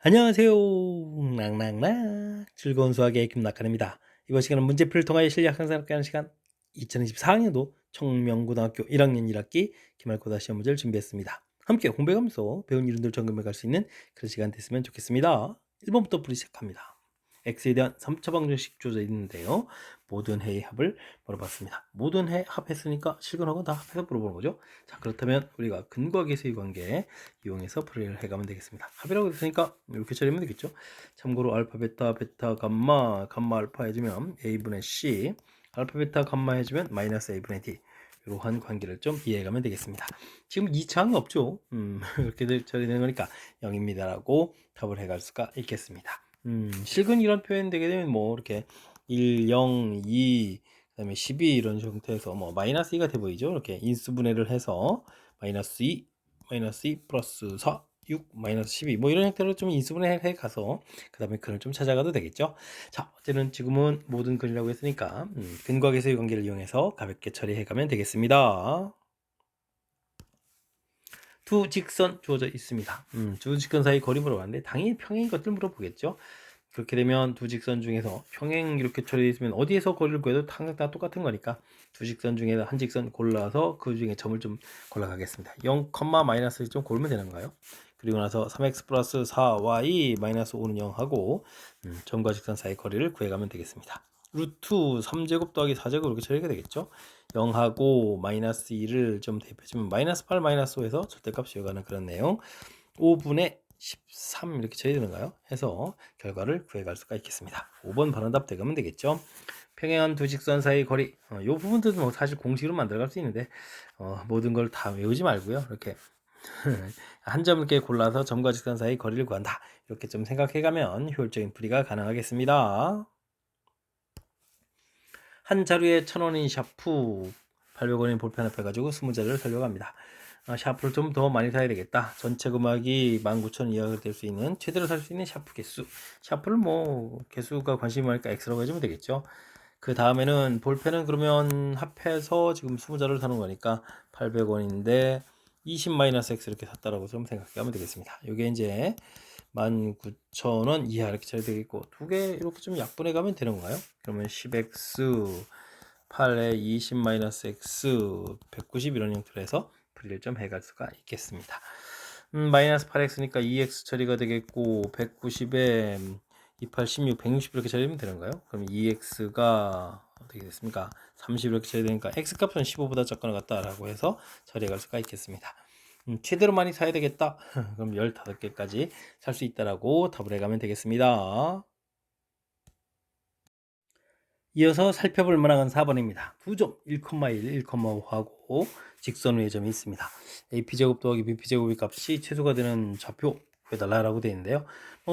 안녕하세요. 낭낭낭 즐거운 수학의 김낙한입니다. 이번 시간은 문제풀이를 통하여 실력 향상을 하는 시간 2024학년도 청명고등학교 1학년 1학기 기말고사 시험 문제를 준비했습니다. 함께 공부해가면서 배운 이름들 점검해 갈 수 있는 그런 시간 됐으면 좋겠습니다. 1번부터 풀이 시작합니다. x에 대한 3차 방정식 주어져 있는데요. 모든 해의 합을 물어봤습니다. 모든 해 합했으니까 실근하고 다 합해서 물어보는 거죠. 자, 그렇다면 우리가 근과 계수의 관계 이용해서 풀이를 해가면 되겠습니다. 합이라고 했으니까 이렇게 처리하면 되겠죠. 참고로 알파, 베타, 베타, 감마, 감마, 알파 해주면 a분의 c, 알파, 베타, 감마 해주면 마이너스 a분의 d. 이러한 관계를 좀 이해해가면 되겠습니다. 지금 2차항이 없죠. 이렇게 처리되는 거니까 0입니다라고 답을 해갈 수가 있겠습니다. 실근 이런 표현 되게 되면 뭐 이렇게 1, 0, 2, 그다음에 12 이런 형태에서 뭐 마이너스 2가 돼 보이죠. 이렇게 인수분해를 해서 마이너스 2, 마이너스 2 플러스 4, 6, 마이너스 12 뭐 이런 형태로 좀 인수분해해 가서 그 다음에 근을 좀 찾아가도 되겠죠. 자, 어쨌든 지금은 모든 근이라고 했으니까 근과 계수의 관계를 이용해서 가볍게 처리해 가면 되겠습니다. 두 직선 주어져 있습니다. 두 직선 사이 거리 물어봤는데 당연히 평행인 것들 물어보겠죠. 그렇게 되면 두 직선 중에서 평행 이렇게 처리되어 있으면 어디에서 거리를 구해도 항상 다 똑같은 거니까 두 직선 중에 한 직선 골라서 그 중에 점을 좀 골라가겠습니다. 0, 마이너스 좀 고르면 되는 거예요. 그리고 나서 3x 플러스 4y 마이너스 5는 0하고 점과 직선 사이 거리를 구해가면 되겠습니다. 루트 3제곱 더하기 4제곱 이렇게 처리가 되겠죠. 0하고 마이너스 2를 좀 대입해주면 마이너스 8 마이너스 5에서 절대값이 여가는 그런 내용. 5분의 13 이렇게 처리되는가요? 해서 결과를 구해갈 수가 있겠습니다. 5번 바른답 되가면 되겠죠. 평행한 두 직선 사이 거리 이 부분들은 뭐 사실 공식으로 만들어갈 수 있는데 모든 걸 다 외우지 말고요. 이렇게 한 점을 이렇게 골라서 점과 직선 사이 거리를 구한다. 이렇게 좀 생각해가면 효율적인 풀이가 가능하겠습니다. 한 자루에 1,000원인 샤프 800원인 볼펜 합해가지고 20자루를 살려고 합니다. 샤프를 좀 더 많이 사야 되겠다. 전체 금액이 19,000원 이하가 될 수 있는 최대로 살 수 있는 샤프 개수. 샤프를 뭐 개수가 관심이 많으니까 X라고 해주면 되겠죠. 그 다음에는 볼펜은 그러면 합해서 지금 20자루를 사는 거니까 800원인데 20-X 이렇게 샀다라고 좀 생각하면 되겠습니다. 이게 이제 19,000원 이하 이렇게 처리 되겠고 두 개 이렇게 좀 약분해 가면 되는 건가요? 그러면 10x 8에 20-x 190 이런 형태로 해서 풀이를 좀 해갈 수가 있겠습니다. 마이너스 8x니까 2x 처리가 되겠고 190에 28, 16, 160 이렇게 처리하면 되는가요? 그럼 2x가 어떻게 됐습니까? 30 이렇게 처리되니까 x값은 15보다 작거나 같다라고 해서 처리할 수가 있겠습니다. 최대로 많이 사야 되겠다. 그럼 15개까지 살 수 있다라고 답을 해가면 되겠습니다. 이어서 살펴볼 만한 4번입니다. 두 점 1,1, 1,5하고 직선 위의 점이 있습니다. AP제곱 더하기 BP제곱의 값이 최소가 되는 좌표 구해달라고 되어 있는데요.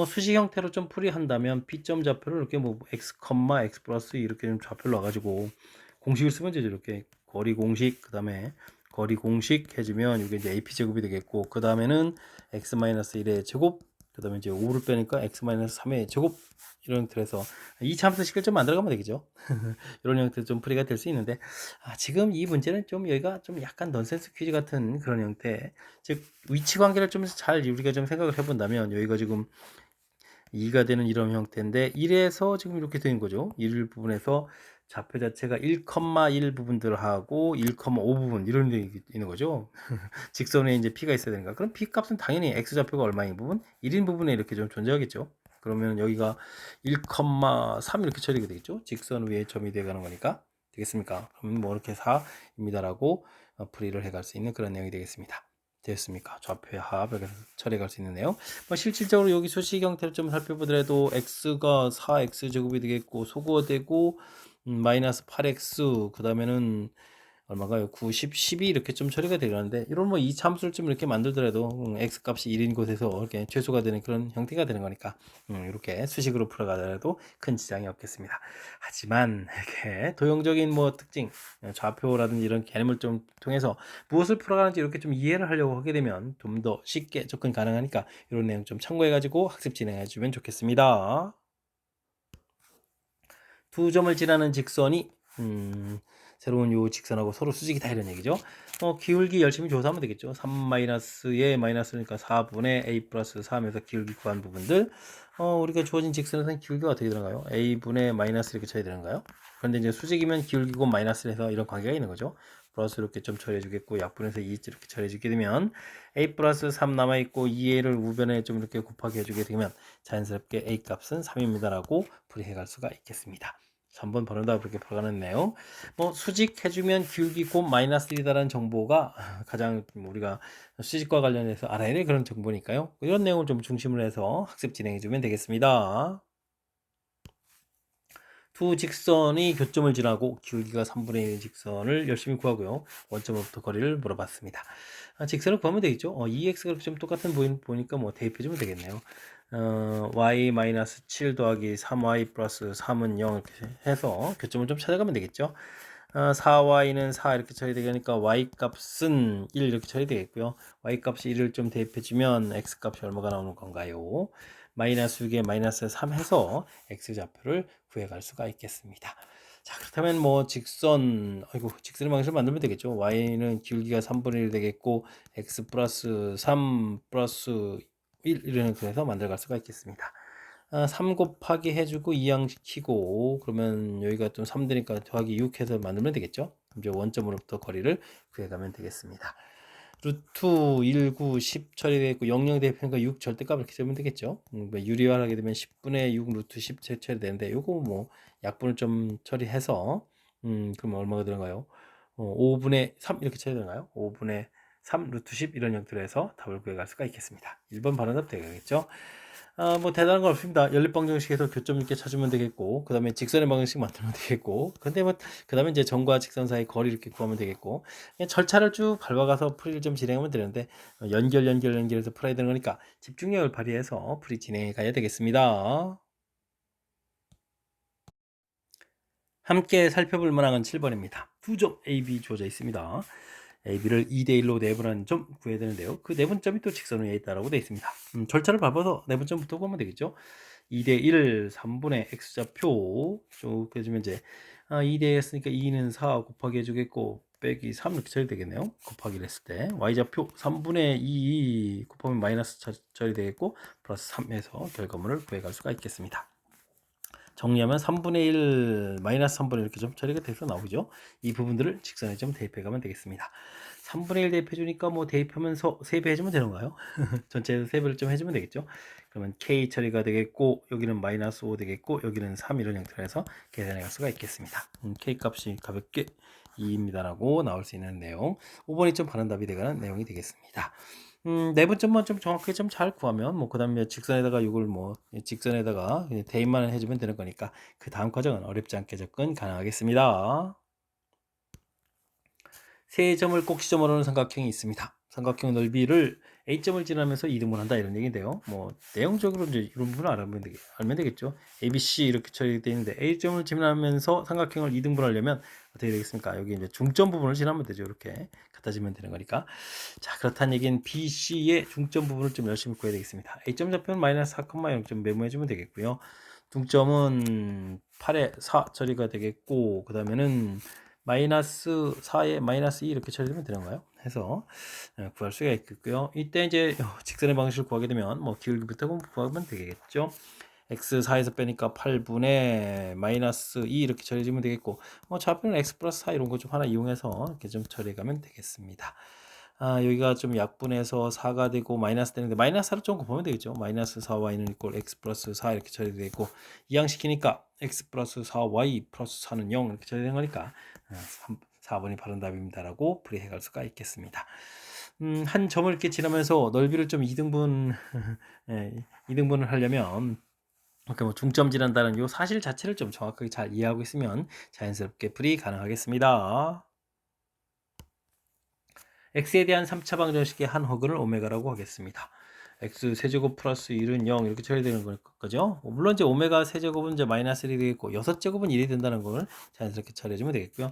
수식 형태로 좀 풀이한다면 P점 좌표를 이렇게 뭐 X, X 플러스 이렇게 좀 좌표를 놔가지고 공식을 쓰면 되죠. 이렇게 거리 공식, 그 다음에 거리 공식 해주면 이게 이제 AP제곱이 되겠고, 그 다음에는 X-1의 제곱, 그 다음에 이제 5를 빼니까 X-3의 제곱, 이런 형태에서 이 참수식을 좀 만들어가면 되겠죠. 이런 형태로 좀 풀이가 될 수 있는데 지금 이 문제는 좀 여기가 좀 약간 넌센스 퀴즈 같은 그런 형태, 즉 위치 관계를 좀 잘 우리가 좀 생각을 해본다면 여기가 지금 2가 되는 이런 형태인데 1에서 지금 이렇게 되는 거죠. 1 부분에서 좌표 자체가 1,1 부분들하고 1,5 부분 이런 데 있는 거죠. 직선에 이제 P가 있어야 되니까. 그럼 P 값은 당연히 X 좌표가 얼마인 부분? 1인 부분에 이렇게 좀 존재하겠죠. 그러면 여기가 1,3 이렇게 처리가 되겠죠. 직선 위에 점이 되어가는 거니까. 되겠습니까? 그러면 뭐 이렇게 4입니다라고 풀이를 해갈 수 있는 그런 내용이 되겠습니다. 되었습니까? 좌표의 합 이렇게 처리할 수 있는데요. 실질적으로 여기 수식 형태를 좀 살펴보더라도 x가 4x 제곱이 되겠고 소거되고 마이너스 8x 그 다음에는 얼마가요? 9, 10, 12 이렇게 좀 처리가 되려는데 이런 뭐 이 참수를 좀 이렇게 만들더라도 x 값이 1인 곳에서 이렇게 최소가 되는 그런 형태가 되는 거니까 이렇게 수식으로 풀어가더라도 큰 지장이 없겠습니다. 하지만 이렇게 도형적인 뭐 특징, 좌표라든지 이런 개념을 좀 통해서 무엇을 풀어가는지 이렇게 좀 이해를 하려고 하게 되면 좀 더 쉽게 접근 가능하니까 이런 내용 좀 참고해가지고 학습 진행해 주면 좋겠습니다. 두 점을 지나는 직선이 새로운 요 직선하고 서로 수직이다 이런 얘기죠. 기울기 열심히 조사하면 되겠죠. 3-에 마이너스니까 4분의 a 플러스 3에서 기울기 구한 부분들. 우리가 주어진 직선에서는 기울기가 어떻게 들어가요? a분의 마이너스 이렇게 쳐야 되는가요? 그런데 이제 수직이면 기울기고 마이너스를 해서 이런 관계가 있는 거죠. 플러스 이렇게 좀 처리해 주겠고 약분해서 2 이렇게 처리해 주게 되면 a 플러스 3 남아있고 2a를 우변에 좀 이렇게 곱하기 해주게 되면 자연스럽게 a 값은 3입니다 라고 풀이해 갈 수가 있겠습니다. 3번 바른다 그렇게 풀어가는데요. 수직 해주면 기울기 곱 마이너스 1이다라는 정보가 가장 우리가 수직과 관련해서 알아야 될 그런 정보니까요. 이런 내용을 좀 중심으로 해서 학습 진행해 주면 되겠습니다. 두 직선이 교점을 지나고 기울기가 3분의 1 직선을 열심히 구하고요. 원점으로부터 거리를 물어봤습니다. 직선을 구하면 되겠죠. 2x가 좀 똑같은 보니까 뭐 대입해주면 되겠네요. y-7 더하기 3y 플러스 3은 0 이렇게 해서 교점을 좀 찾아가면 되겠죠. 4y는 4 이렇게 처리되니까 y 값은 1 이렇게 처리되겠고요. y 값이 1을 좀 대입해주면 x 값이 얼마가 나오는 건가요? 마이너스 6에 마이너스 3 해서 x좌표를 구해갈 수가 있겠습니다. 자, 그렇다면 뭐 직선의 방식을 만들면 되겠죠. y는 기울기가 3분의 1 되겠고 x 플러스 3 플러스 1 이런 그래서 만들어갈 수가 있겠습니다. 3 곱하기 해주고 이항시키고 그러면 여기가 좀 3 되니까 더하기 6 해서 만들면 되겠죠. 이제 원점으로부터 거리를 구해가면 되겠습니다. 루트 1, 9, 10 처리되겠고 00 대입하니까 6 절대값을 이렇게 재면 되겠죠. 유리화하게 되면 10분의 6 루트 10 처리되는데 요거 뭐 약분을 좀 처리해서 그럼 얼마가 들어가요? 5분의 3 이렇게 처리되나요? 5분의 3 루트 10 이런 형태로 해서 답을 구해갈 수가 있겠습니다. 1번 바로 답 되겠죠. 뭐 대단한 건 없습니다. 연립방정식에서 교점 있게 찾으면 되겠고, 그 다음에 직선의 방정식 만들면 되겠고, 근데 뭐 그 다음에 이제 점과 직선 사이 거리 이렇게 구하면 되겠고, 그냥 절차를 쭉 밟아가서 풀이를 좀 진행하면 되는데 연결해서 풀어야 되는 거니까 집중력을 발휘해서 풀이 진행해 가야 되겠습니다. 함께 살펴볼 만한 건 7번입니다. 2점 AB 주어져 있습니다. AB를 2대1로 내분한 점 구해야 되는데요. 그 내분점이 또 직선 위에 있다고 되어 있습니다. 절차를 밟아서 내분점부터 구하면 되겠죠. 2대1 3분의 x좌표 쭉 해주면 이제 2대1 했으니까 2는 4 곱하기 해주겠고 빼기 3 이렇게 처리되겠네요. 곱하기를 했을 때 y좌표 3분의 2 곱하면 마이너스 처리되겠고 플러스 3에서 결과물을 구해갈 수가 있겠습니다. 정리하면 3분의 1 마이너스 3분의 1 이렇게 좀 처리가 돼서 나오죠. 이 부분들을 직선에 좀 대입해 가면 되겠습니다. 3분의 1 대입해 주니까 뭐 대입하면서 3배 해주면 되는가요? 전체에서 3배를 좀 해주면 되겠죠. 그러면 k 처리가 되겠고 여기는 마이너스 5 되겠고 여기는 3 이런 형태로 해서 계산해 갈 수가 있겠습니다. k 값이 가볍게 2입니다라고 나올 수 있는 내용. 5번이 좀 바른 답이 되가는 내용이 되겠습니다. 내분점만 좀 정확하게 좀 잘 구하면 뭐 그다음에 직선에다가 이걸 뭐 직선에다가 대입만 해주면 되는 거니까 그 다음 과정은 어렵지 않게 접근 가능하겠습니다. 세 점을 꼭 지점으로 하는 삼각형이 있습니다. 삼각형 넓이를 A점을 지나면서 이등분한다 이런 얘기인데요. 뭐 내용적으로 이제 이런 부분을 알면 되겠죠. ABC 이렇게 처리되어 있는데 A점을 지나면서 삼각형을 이등분하려면 어떻게 되겠습니까? 여기 이제 중점 부분을 지나면 되죠. 이렇게 갖다 주면 되는 거니까. 자, 그렇다는 얘기는 BC의 중점 부분을 좀 열심히 구해야 되겠습니다. A점 좌표는 마이너스 4,0점 메모해 주면 되겠고요. 중점은 8에 4 처리가 되겠고 그 다음에는 마이너스 4에 마이너스 2 이렇게 처리되면 되는가요? 해서 구할 수가 있겠고요. 이때 이제 직선의 방식을 구하게 되면 뭐 기울기부터 구하면 되겠죠. x 4에서 빼니까 8분의 마이너스 2 이렇게 처리해주면 되겠고 뭐 좌표는 x 플러스 4 이런 거 좀 하나 이용해서 이렇게 좀 처리해 가면 되겠습니다. 여기가 좀 약분해서 4가 되고 마이너스 되는데 마이너스 4를 좀 곱하면 되겠죠. 마이너스 4y는 이꼴 x 플러스 4 이렇게 처리되고 이항시키니까 x 플러스 4y 플러스 4는 0 이렇게 처리된 거니까 4번이 바른 답입니다라고 풀이해 갈 수가 있겠습니다. 한 점을 이렇게 지나면서 넓이를 좀 2등분 예, 2등분을 하려면 뭐 중점 지난다는 요 사실 자체를 좀 정확하게 잘 이해하고 있으면 자연스럽게 풀이 가능하겠습니다. x에 대한 3차 방정식의 한 허근을 오메가라고 하겠습니다. x 세제곱 플러스 1은 0 이렇게 처리되는 거죠. 물론 이제 오메가 세제곱은 이제 마이너스 1이 되겠고 6제곱은 1이 된다는 걸 자연스럽게 처리해주면 되겠고요.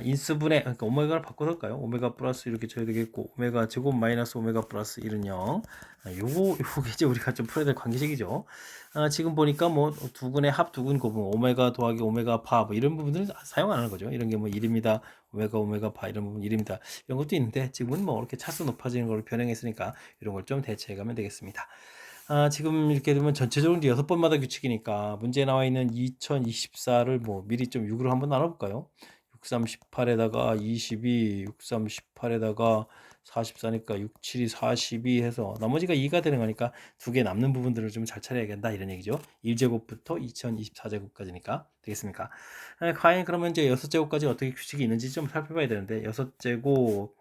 인수분해 그러니까 오메가를 바꿔볼까요? 오메가 플러스 이렇게 처리 되겠고 오메가 제곱 마이너스 오메가 플러스 1은 0. 요게 이제 우리가 좀 풀어야 될 관계식이죠. 지금 보니까 뭐 두근의 합, 두근 고분, 오메가 더하기 오메가 바 뭐 이런 부분들은 사용 안 하는 거죠. 이런 게 뭐 1입니다. 오메가 바 이런 부분 1입니다. 이런 것도 있는데 지금은 뭐 이렇게 차수 높아지는 걸 변형했으니까 이런 걸 좀 대체해 가면 되겠습니다. 지금 이렇게 되면 전체적으로 이제 6번마다 규칙이니까 문제에 나와 있는 2024를 뭐 미리 좀 6으로 한번 나눠볼까요? 6, 3, 18에다가 22, 6, 3, 18에다가 44니까 6, 7이 42 해서 나머지가 2가 되는 거니까 두 개 남는 부분들을 좀 잘 차려야겠다 이런 얘기죠. 1제곱부터 2024제곱까지니까 되겠습니까? 과연 그러면 이제 6제곱까지 어떻게 규칙이 있는지 좀 살펴봐야 되는데 6제곱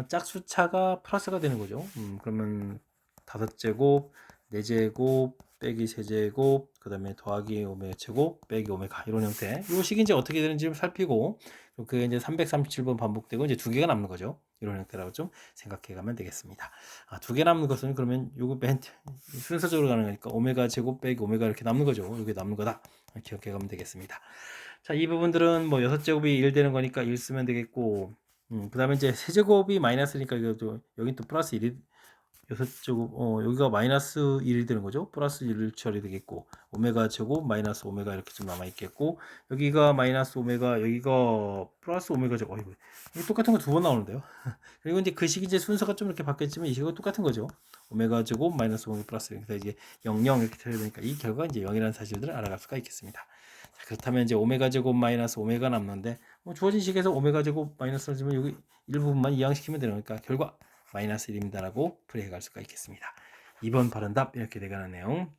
짝수차가 플러스가 되는 거죠. 그러면 5제곱, 4제곱, 빼기 세제곱, 그 다음에 더하기 오메가 제곱, 빼기 오메가 이런 형태. 이 식이 이제 어떻게 되는지 좀 살피고 그게 이제 337번 반복되고 이제 두 개가 남는 거죠. 이런 형태라고 좀 생각해 가면 되겠습니다. 두 개 남는 것은 그러면 요거 맨 순서적으로 가는 거니까 오메가 제곱 빼기 오메가 이렇게 남는 거죠. 이게 남는 거다. 기억해 가면 되겠습니다. 자, 이 부분들은 뭐 6제곱이 1 되는 거니까 1 쓰면 되겠고 그 다음에 이제 세제곱이 마이너스니까 이것도 여기 또 플러스 1이 6제곱 여기가 마이너스 1이 되는 거죠. 플러스 1 처리 되겠고 오메가 제곱 마이너스 오메가 이렇게 좀 남아 있겠고 여기가 마이너스 오메가 여기가 플러스 오메가 제곱 이거 똑같은 거 두 번 나오는데요. 그리고 이제 그 식이 이제 순서가 좀 이렇게 바뀌었지만 이 식은 똑같은 거죠. 오메가 제곱 마이너스 오메가 플러스 그래서 이제 0, 0 이렇게 처리 되니까 이 결과가 이제 0이라는 사실들을 알아갈 수가 있겠습니다. 자, 그렇다면 이제 오메가 제곱 마이너스 오메가 남는데 주어진 식에서 오메가 제곱 마이너스를 주면 여기 일부분만 이항시키면 되는 거니까 결과 마이너스 1입니다라고 풀이해갈 수가 있겠습니다. 2번 바른 답 이렇게 돼가는 내용.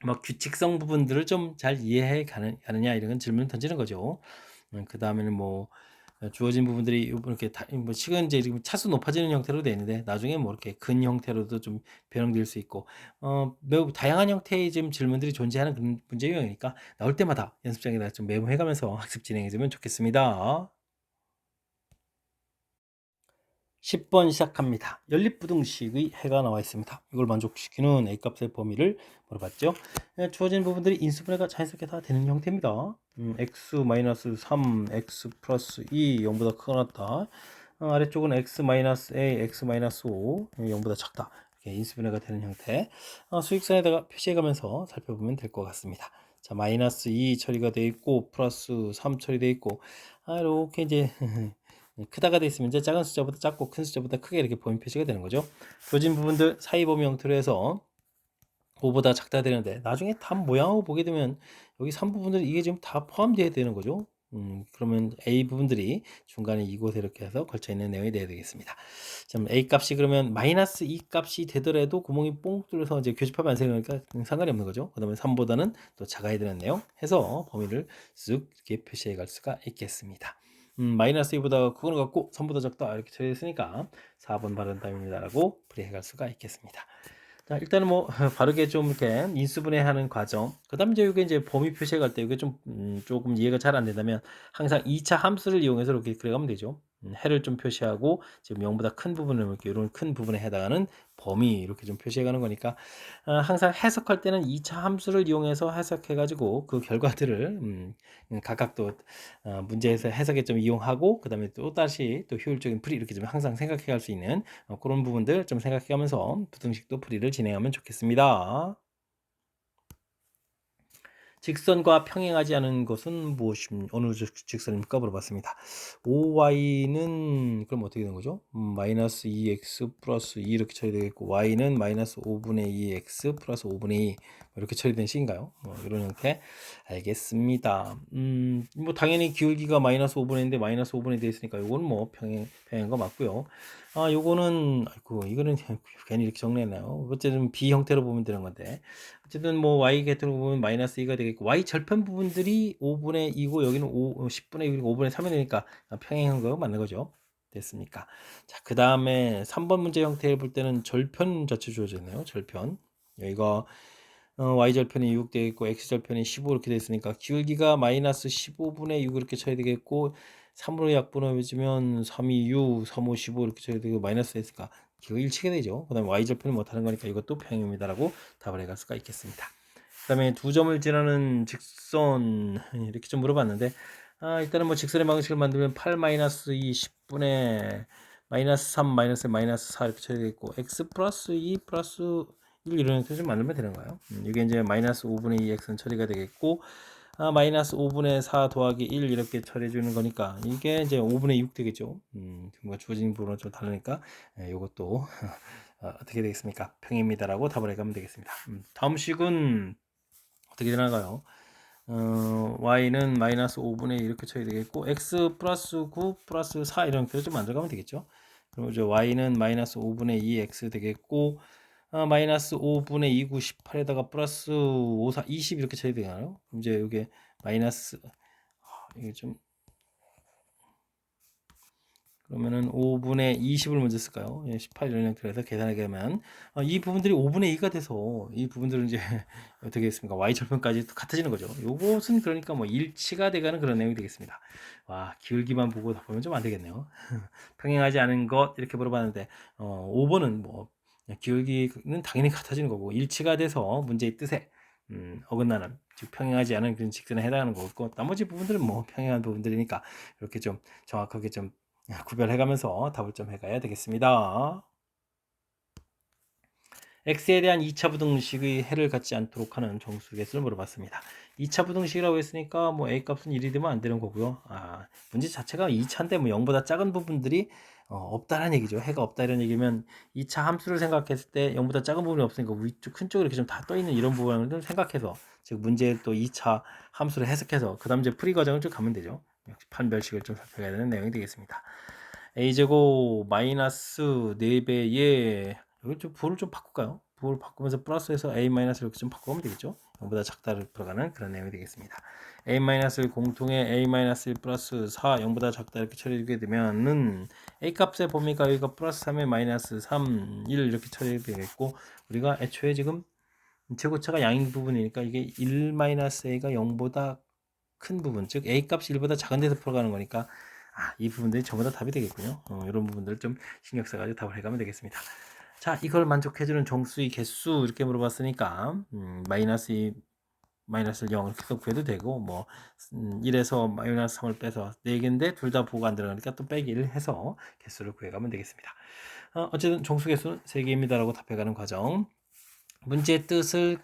뭐 규칙성 부분들을 좀 잘 이해해 가느냐 이런 질문을 던지는 거죠. 그 다음에는 뭐 주어진 부분들이 이렇게 뭐 식은 이제 차수 높아지는 형태로 되어 있는데 나중에 뭐 이렇게 근 형태로도 좀 변형될 수 있고 매우 다양한 형태의 지금 질문들이 존재하는 그런 문제 유형이니까 나올 때마다 연습장에다 좀 메모해가면서 학습 진행해주면 좋겠습니다. 10번 시작합니다. 연립부등식의 해가 나와 있습니다. 이걸 만족시키는 A값의 범위를 물어봤죠. 주어진 부분들이 인수분해가 자연스럽게 다 되는 형태입니다. x-3, x 플러스 2, 0보다 크거나 같다. 아래쪽은 x-a, x-5, 0보다 작다. 이렇게 인수분해가 되는 형태. 수익선에다가 표시해가면서 살펴보면 될 것 같습니다. 자, 마이너스 2 처리가 되어 있고, 플러스 3 처리되어 있고, 이렇게 이제 크다가 돼 있으면 이제 작은 숫자보다 작고 큰 숫자보다 크게 이렇게 범위 표시가 되는 거죠. 주어진 부분들 사이 범위 형태로 해서 5보다 작다 되는데 나중에 답 모양을 보게 되면 여기 3부분들 이게 지금 다 포함되어야 되는 거죠. 그러면 A 부분들이 중간에 이곳에 이렇게 해서 걸쳐 있는 내용이 되어야 되겠습니다. 자, A 값이 그러면 마이너스 2 값이 되더라도 구멍이 뽕 뚫려서 이제 교집합이 안 생기니까 상관이 없는 거죠. 그 다음에 3보다는 또 작아야 되는 내용 해서 범위를 쓱 이렇게 표시해 갈 수가 있겠습니다. 마이너스 2보다 그거는 같고 3보다 작다 이렇게 처리했으니까 4번 바른 답입니다라고 풀이해 갈 수가 있겠습니다. 자, 일단은 뭐 바르게 좀 이렇게 인수분해하는 과정. 그다음 이제 이게 이제 범위 표시해 갈 때 이게 좀 조금 이해가 잘 안 된다면 항상 2차 함수를 이용해서 이렇게 그려가면 되죠. 해를 좀 표시하고 지금 0보다 큰 부분을 이렇게 이런 큰 부분에 해당하는 범위 이렇게 좀 표시해 가는 거니까 항상 해석할 때는 2차 함수를 이용해서 해석해 가지고 그 결과들을 각각 또 문제에서 해석에 좀 이용하고 그다음에 또 다시 또 효율적인 풀이 이렇게 좀 항상 생각해 갈 수 있는 그런 부분들 좀 생각해 가면서 부등식도 풀이를 진행하면 좋겠습니다. 직선과 평행하지 않은 것은 어느 직선입니까? 물어봤습니다. OY는 그럼 어떻게 되는 거죠? 마이너스 2x 플러스 2 이렇게 처리되겠고 y는 마이너스 5분의 2x 플러스 5분의 2 이렇게 처리된 식인가요? 이런 형태. 알겠습니다. 뭐 당연히 기울기가 마이너스 5분의인데 마이너스 5분의 되어 있으니까 요거는 뭐 평행한 거 맞고요. 요거는 이거는 괜히 이렇게 정리했나요? 어쨌든 B 형태로 보면 되는 건데 어쨌든 뭐 y 곁으로 보면 마이너스 2가 되겠고 y 절편 부분들이 5분의 2고 여기는 10분의 1이고 5분의 3이 되니까 평행한 거 맞는 거죠. 됐습니까? 자, 그 다음에 3번 문제 형태를 볼 때는 절편 자체 주어져 있네요. 절편. 여기가 y절편이 6 되어 있고 x절편이 15 이렇게 되어 있으니까 기울기가 마이너스 15분의 6 이렇게 쳐야 되겠고 3으로 약분해주면 3, 2, 6, 3, 5, 15 이렇게 쳐야 되고 마이너스 됐으니까 기울기 일치게 되죠. 그 다음에 y절편이 못하는 거니까 이것도 평행입니다라고 답을 해갈 수가 있겠습니다. 그다음에 두 점을 지나는 직선 이렇게 좀 물어봤는데 일단은 뭐 직선의 방식을 만들면 8-2 10분의 마이너스 3 마이너스 마이너스 4 이렇게 처리되어 있고 x 플러스 2 플러스 1 이런 형태로 좀 만들면 되는 거예요. 이게 이제 마이너스 5분의 2 x는 처리가 되겠고 마이너스 5분의 4 더하기 1 이렇게 처리해 주는 거니까 이게 이제 5분의 6 되겠죠. 뭔가 주어진 부분은 좀 다르니까 이것도 어떻게 되겠습니까? 평입니다라고 답을 해가면 되겠습니다. 다음 식은 어떻게 되나가요? y는 마이너스 5분의 2 이렇게 처리 되겠고 x 플러스 9 플러스 4 이런 형태로 좀 만들어가면 되겠죠. 그럼 이제 y는 마이너스 5분의 2 x 되겠고 마이너스 5분의 2 9 18에다가 플러스 5 4 20 이렇게 처리 되나요? 그럼 이제 이게 마이너스 이게 좀 그러면은 5분의 20을 먼저 쓸까요? 18 이런 형태로 해서 계산하게 하면 이 부분들이 5분의 2가 돼서 이 부분들은 이제 어떻게 되겠습니까? y 절편까지 같아지는 거죠. 요것은 그러니까 뭐 일치가 돼가는 그런 내용이 되겠습니다. 와, 기울기만 보고 답하면 좀 안 되겠네요. 평행하지 않은 것 이렇게 물어봤는데 5번은 뭐 기울기는 당연히 같아지는 거고 일치가 돼서 문제의 뜻에 어긋나는 즉 평행하지 않은 그런 직선에 해당하는 거고 나머지 부분들은 뭐 평행한 부분들이니까 이렇게 좀 정확하게 좀 구별해가면서 답을 좀 해가야 되겠습니다. x에 대한 2차 부등식의 해를 갖지 않도록 하는 정수계수를 물어봤습니다. 2차 부등식이라고 했으니까 뭐 a 값은 1이 되면 안 되는 거고요. 문제 자체가 2차인데 뭐 0보다 작은 부분들이 없다라는 얘기죠. 해가 없다 이런 얘기면 2차 함수를 생각했을 때 0보다 작은 부분이 없으니까 위쪽 큰 쪽으로 이렇게 좀 다 떠 있는 이런 부분을 생각해서 즉 문제에 또 2차 함수를 해석해서 그 다음 이제 풀이 과정을 좀 가면 되죠. 역시 판별식을 좀 살펴야 되는 내용이 되겠습니다. a제곱 마이너스 4배에 여기 좀 부호를 좀 바꿀까요? 부호를 바꾸면서 플러스해서 a 마이너스 이렇게 좀 바꾸면 되겠죠? 0보다 작다를 풀어가는 그런 내용이 되겠습니다. a 마이너스 공통의 a 마이너스 1 플러스 4 0보다 작다 이렇게 처리하게 되면은 a 값의 범위가 여기가 플러스 3에 마이너스 3 1 이렇게 처리되겠고 우리가 애초에 지금 최고차가 양인 부분이니까 이게 1 마이너스 a가 0보다 큰 부분 즉 a 값이 1보다 작은 데서 풀어가는 거니까 이 부분들이 전부 다 답이 되겠군요. 이런 부분들 좀 신경 써가지고 답을 해가면 되겠습니다. 자, 이걸 만족해주는 정수의 개수 이렇게 물어봤으니까 마이너스 2, 마이너스 0 이렇게 해서 구해도 되고 뭐 1에서 마이너스 3을 빼서 4개인데 둘 다 부호가 안 들어가니까 또 빼기 1 해서 개수를 구해가면 되겠습니다. 어쨌든 정수 개수는 3개입니다라고 답해가는 과정. 문제의 뜻을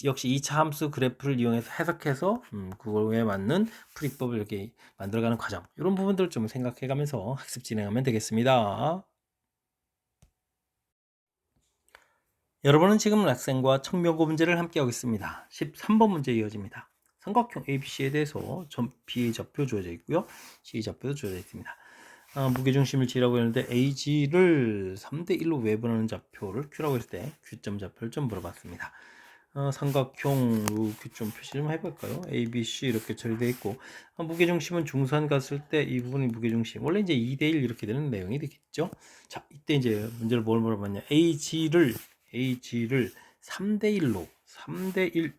역시 2차 함수 그래프를 이용해서 해석해서 그거에 맞는 풀이법을 이렇게 만들어가는 과정 이런 부분들을 좀 생각해가면서 학습 진행하면 되겠습니다. 여러분은 지금 학생과 청명고 문제를 함께하고 있습니다. 13번 문제 이어집니다. 삼각형 ABC에 대해서 B의 좌표 주어져 있고요. C의 좌표도 주어져 있습니다. 무게중심을 G라고 했는데 AG를 3대1로 외분하는 좌표를 Q라고 했을 때 Q점 좌표를 좀 물어봤습니다. 삼각형 Q점 표시 좀 해볼까요? ABC 이렇게 처리되어 있고 무게중심은 중산 갔을 때 이 부분이 무게중심 원래 이제 2대1 이렇게 되는 내용이 되겠죠. 자, 이때 이제 문제를 뭘 물어봤냐 AG를 3대1로 3대1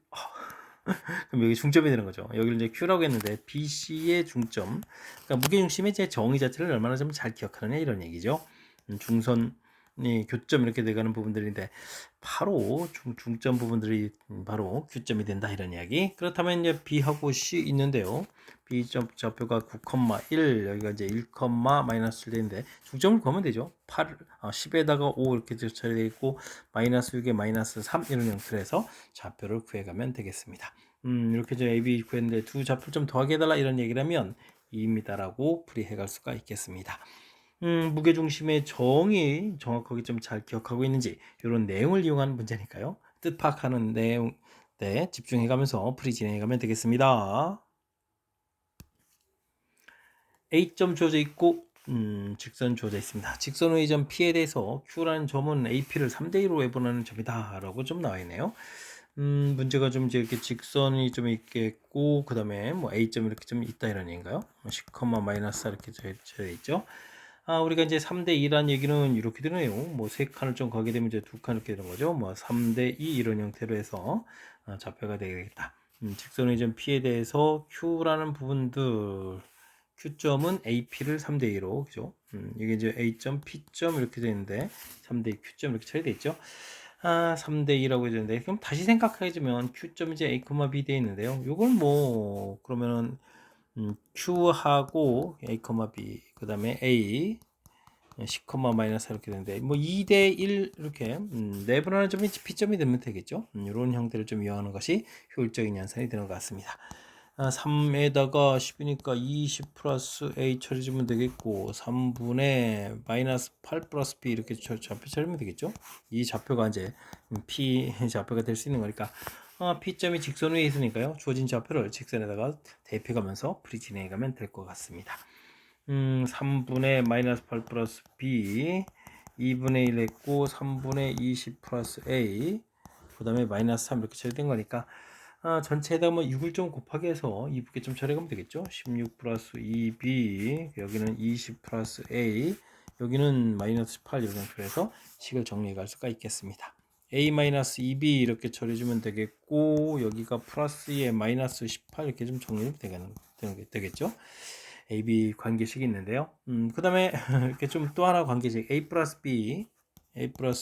그럼 여기 중점이 되는 거죠. 여기를 이제 Q라고 했는데 BC의 중점 그러니까 무게중심의 제 정의 자체를 얼마나 좀 잘 기억하느냐 이런 얘기죠. 중선이 교점 이렇게 돼가는 부분들인데 바로 중점 부분들이 바로 Q점이 된다 이런 이야기. 그렇다면 이제 B하고 C 있는데요. B점 좌표가 9,1 여기가 이제 1, 마이너스 1인데 중점을 구하면 되죠. 10에다가 5 이렇게 처리되어 있고 마이너스 6에 마이너스 3 이런 형태로 해서 좌표를 구해가면 되겠습니다. 이렇게 이제 AB 구했는데 두 좌표 좀 더하게 해달라 이런 얘기를 하면 2입니다라고 풀이해갈 수가 있겠습니다. 무게중심의 정의 정확하게 좀 잘 기억하고 있는지 이런 내용을 이용한 문제니까요. 뜻 파악하는 내용 네, 집중해가면서 풀이 진행해가면 되겠습니다. A점 주어져 있고 직선 주어져 있습니다. 직선의 점 P에 대해서 Q라는 점은 AP를 3대1로 외분하는 점이다 라고 좀 나와 있네요. 문제가 좀 이제 이렇게 직선이 좀 있겠고 그 다음에 뭐 A점 이렇게 좀 있다 이런 얘기인가요? 10, 마이너스 이렇게 되어 있죠. 우리가 이제 3대2라는 얘기는 이렇게 되네요. 뭐 3칸을 좀 가게 되면 이제 2칸 이렇게 되는 거죠. 뭐 3대2 이런 형태로 해서 좌표가 되겠다. 직선의 점 P에 대해서 Q라는 부분들 Q점은 AP를 3대2로 그죠? 이게 이제 A점, P점 이렇게 되는데 3대2 Q점 이렇게 처리되어 있죠. 3대 2라고 해야 되는데, 그럼 다시 생각해 주면 Q점 이제 A, B 돼 있는데요. 요걸 뭐 그러면은 Q하고 A, B 그다음에 A 10, 마이너스 이렇게 되는데, 뭐 2대 1 이렇게 내분하는 점이 P점이 되면 되겠죠. 이런 형태를 좀 이용하는 것이 효율적인 연산이 되는 것 같습니다. 3에다가 10이니까 20 플러스 A 처리해주면 되겠고, 3분의 마이너스 8 플러스 B 이렇게 좌표 처리하면 되겠죠. 이 좌표가 이제 P 좌표가 될 수 있는 거니까, P점이 직선 위에 있으니까요. 주어진 좌표를 직선에다가 대입해가면서 풀이 진행해가면 될 것 같습니다. 3분의 마이너스 8 플러스 B 2분의 1 했고 3분의 20 플러스 A 그 다음에 마이너스 3 이렇게 처리된 거니까 전체에다 뭐 6을 좀 곱하기 해서 2분께 좀 처리하면 되겠죠. 16 플러스 2B 여기는 20 플러스 A 여기는 마이너스 8 이런 식으로 해서 식을 정리해 갈 수가 있겠습니다. A 마이너스 2B 이렇게 처리해주면 되겠고 여기가 플러스 2에 마이너스 18 이렇게 좀 정리하면 되겠죠. AB 관계식이 있는데요. 그 다음에 이렇게 좀 또 하나 관계식 A 플러스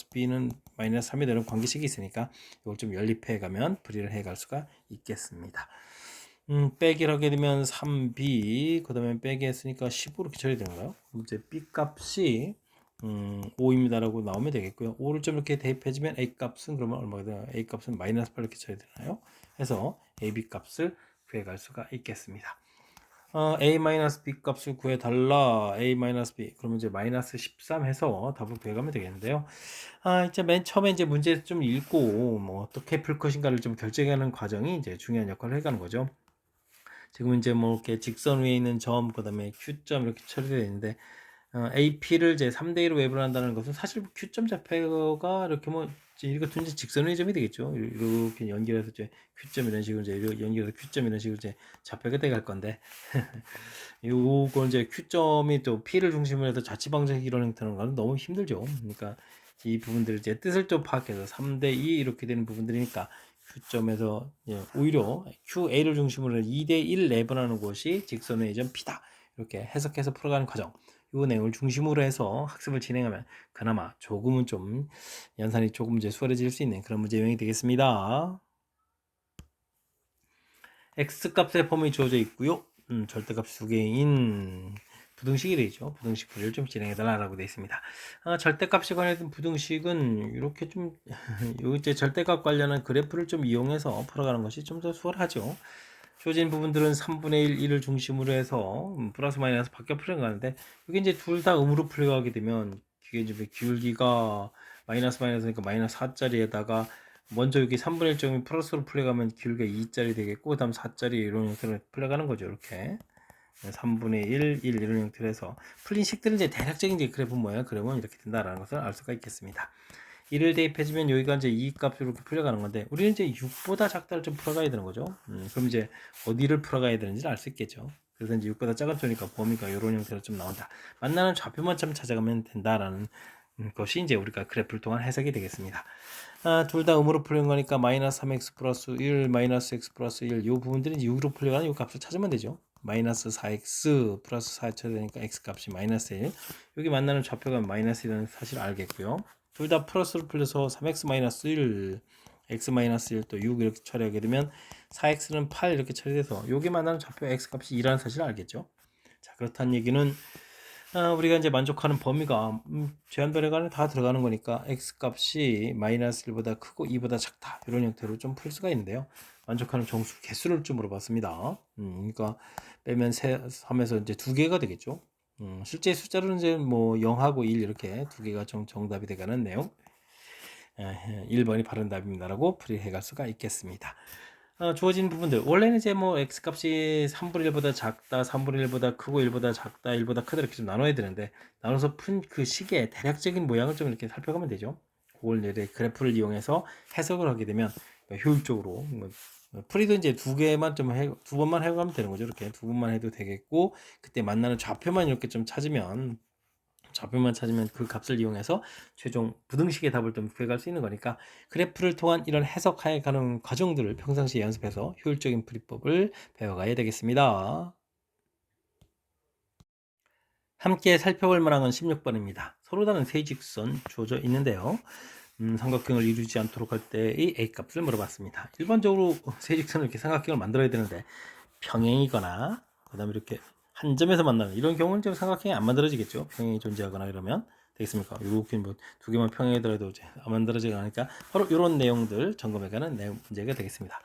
B는 마이너스 3이 되는 관계식이 있으니까 이걸 좀 연립해 가면 분리를 해 갈 수가 있겠습니다. 빼기를 하게 되면 3B 그 다음에 빼기 했으니까 15 이렇게 처리되는가요? 이제 B 값이 5입니다라고 나오면 되겠고요. 5를 좀 이렇게 대입해주면 A 값은 그러면 얼마가 되나요? A 값은 마이너스 8 이렇게 처리되나요? 해서 AB 값을 구해갈 수가 있겠습니다. A-B 값을 구해달라. A-B. 그러면 이제 마이너스 13 해서 답을 구해가면 되겠는데요. 이제 맨 처음에 이제 문제 좀 읽고, 뭐, 어떻게 풀 것인가를 좀 결정하는 과정이 이제 중요한 역할을 해가는 거죠. 지금 이제 뭐, 이렇게 직선 위에 있는 점, 그 다음에 Q점 이렇게 처리되어 있는데, AP를 이제 3대 1로 외분을 한다는 것은 사실 Q점 좌표가 이렇게 뭐, 이거 둔 직선의 점이 되겠죠. 이렇게 연결해서 이제 Q점 이런 식으로 이제 연결해서 Q점 이런 식으로 이제 좌표가 돼갈 건데, 요거 이제 Q점이 또 P를 중심으로 해서 자취방정 이런 형태는 건 너무 힘들죠. 그러니까 이 부분들을 이제 뜻을 좀 파악해서 3대 2 이렇게 되는 부분들이니까 Q점에서 오히려 QA를 중심으로 2대 1 내분하는 곳이 직선의 점 P다. 이렇게 해석해서 풀어가는 과정. 이 내용을 중심으로 해서 학습을 진행하면 그나마 조금은 좀 연산이 조금 이제 수월해질 수 있는 그런 문제 유형이 되겠습니다. X값의 폼이 주어져 있고요. 절대값 두 개인 부등식이 되죠. 부등식 풀이를 좀 진행해달라고 되어 있습니다. 절대값에 관련된 부등식은 이렇게 좀, 요 이제 절대값 관련한 그래프를 좀 이용해서 풀어가는 것이 좀 더 수월하죠. 주어진 부분들은 3분의 1, 1을 중심으로 해서 플러스 마이너스 바뀌어 풀어가는데, 이게 이제 둘 다 음으로 풀어가게 되면, 이게 이제 기울기가 마이너스니까 마이너스 4짜리에다가 먼저 여기 3분의 1점이 플러스로 풀려가면 기울기가 2짜리 되겠고 그 다음 4짜리 이런 형태로 풀려가는 거죠. 이렇게 3분의 1, 1 이런 형태로 해서 풀린 식들은 이제 대략적인 이제 그래프 모양 그러면 이렇게 된다라는 것을 알 수가 있겠습니다. 1을 대입해주면 여기가 이제 2값이 이렇게 풀려가는 건데 우리는 이제 6보다 작다를 좀 풀어가야 되는 거죠. 그럼 이제 어디를 풀어가야 되는지를 알 수 있겠죠. 그래서 이제 6보다 작은 쪽이니까 범위가 이런 형태로 좀 나온다. 만나는 좌표만 좀 찾아가면 된다라는 것이 이제 우리가 그래프를 통한 해석이 되겠습니다. 둘 다 음으로 풀린 거니까 마이너스 3x 플러스 1 마이너스 x 플러스 1 이 부분들이 이제 6으로 풀려가는 이 값을 찾으면 되죠. 마이너스 4x 플러스 4 쳐야 되니까 x 값이 마이너스 1 여기 만나는 좌표가 마이너스 1은 사실 알겠고요. 둘 다 플러스로 풀려서 3x 마이너스 1 x 마이너스 1 또 6 이렇게 처리하게 되면 4x는 8 이렇게 처리돼서 여기 만나는 좌표 x 값이 2라는 사실을 알겠죠. 자 그렇다는 얘기는 우리가 이제 만족하는 범위가 제한별에 다 들어가는 거니까 x 값이 마이너스 1보다 크고 2보다 작다 이런 형태로 좀 풀 수가 있는데요. 만족하는 정수 개수를 좀 물어봤습니다. 그러니까 빼면 3에서 이제 두 개가 되겠죠. 실제 숫자로는 이제 뭐 0하고 1 이렇게 두 개가 정답이 되가는 내용. 1번이 바른 답입니다라고 풀이해 갈 수가 있겠습니다. 주어진 부분들 원래는 이제 뭐 x값이 3분의 1보다 작다 3분의 1보다 크고 1보다 작다 1보다 크다 이렇게 좀 나눠야 되는데 나눠서 푼 그 식의 대략적인 모양을 좀 이렇게 살펴가면 되죠. 그걸 이제 그래프를 이용해서 해석을 하게 되면 효율적으로 풀이도 이제 두 번만 해가면 되는 거죠. 이렇게 두 번만 해도 되겠고 그때 만나는 좌표만 이렇게 좀 찾으면 그 값을 이용해서 최종 부등식의 답을 좀 구해갈 수 있는 거니까 그래프를 통한 이런 해석하여 가는 과정들을 평상시에 연습해서 효율적인 풀이법을 배워가야 되겠습니다. 함께 살펴볼 만한 건 16번입니다. 서로 다른 세 직선 주어져 있는데요. 삼각형을 이루지 않도록 할 때의 A 값을 물어봤습니다. 일반적으로 세 직선을 이렇게 삼각형을 만들어야 되는데 평행이거나 그 다음에 이렇게 한 점에서 만나는 이런 경우는 좀 삼각형이 안 만들어지겠죠. 평행이 존재하거나 이러면 되겠습니까? 이렇게 뭐 두 개만 평행이더라도 이제 안 만들어지거나 하니까 바로 이런 내용들 점검해가는 내용 문제가 되겠습니다.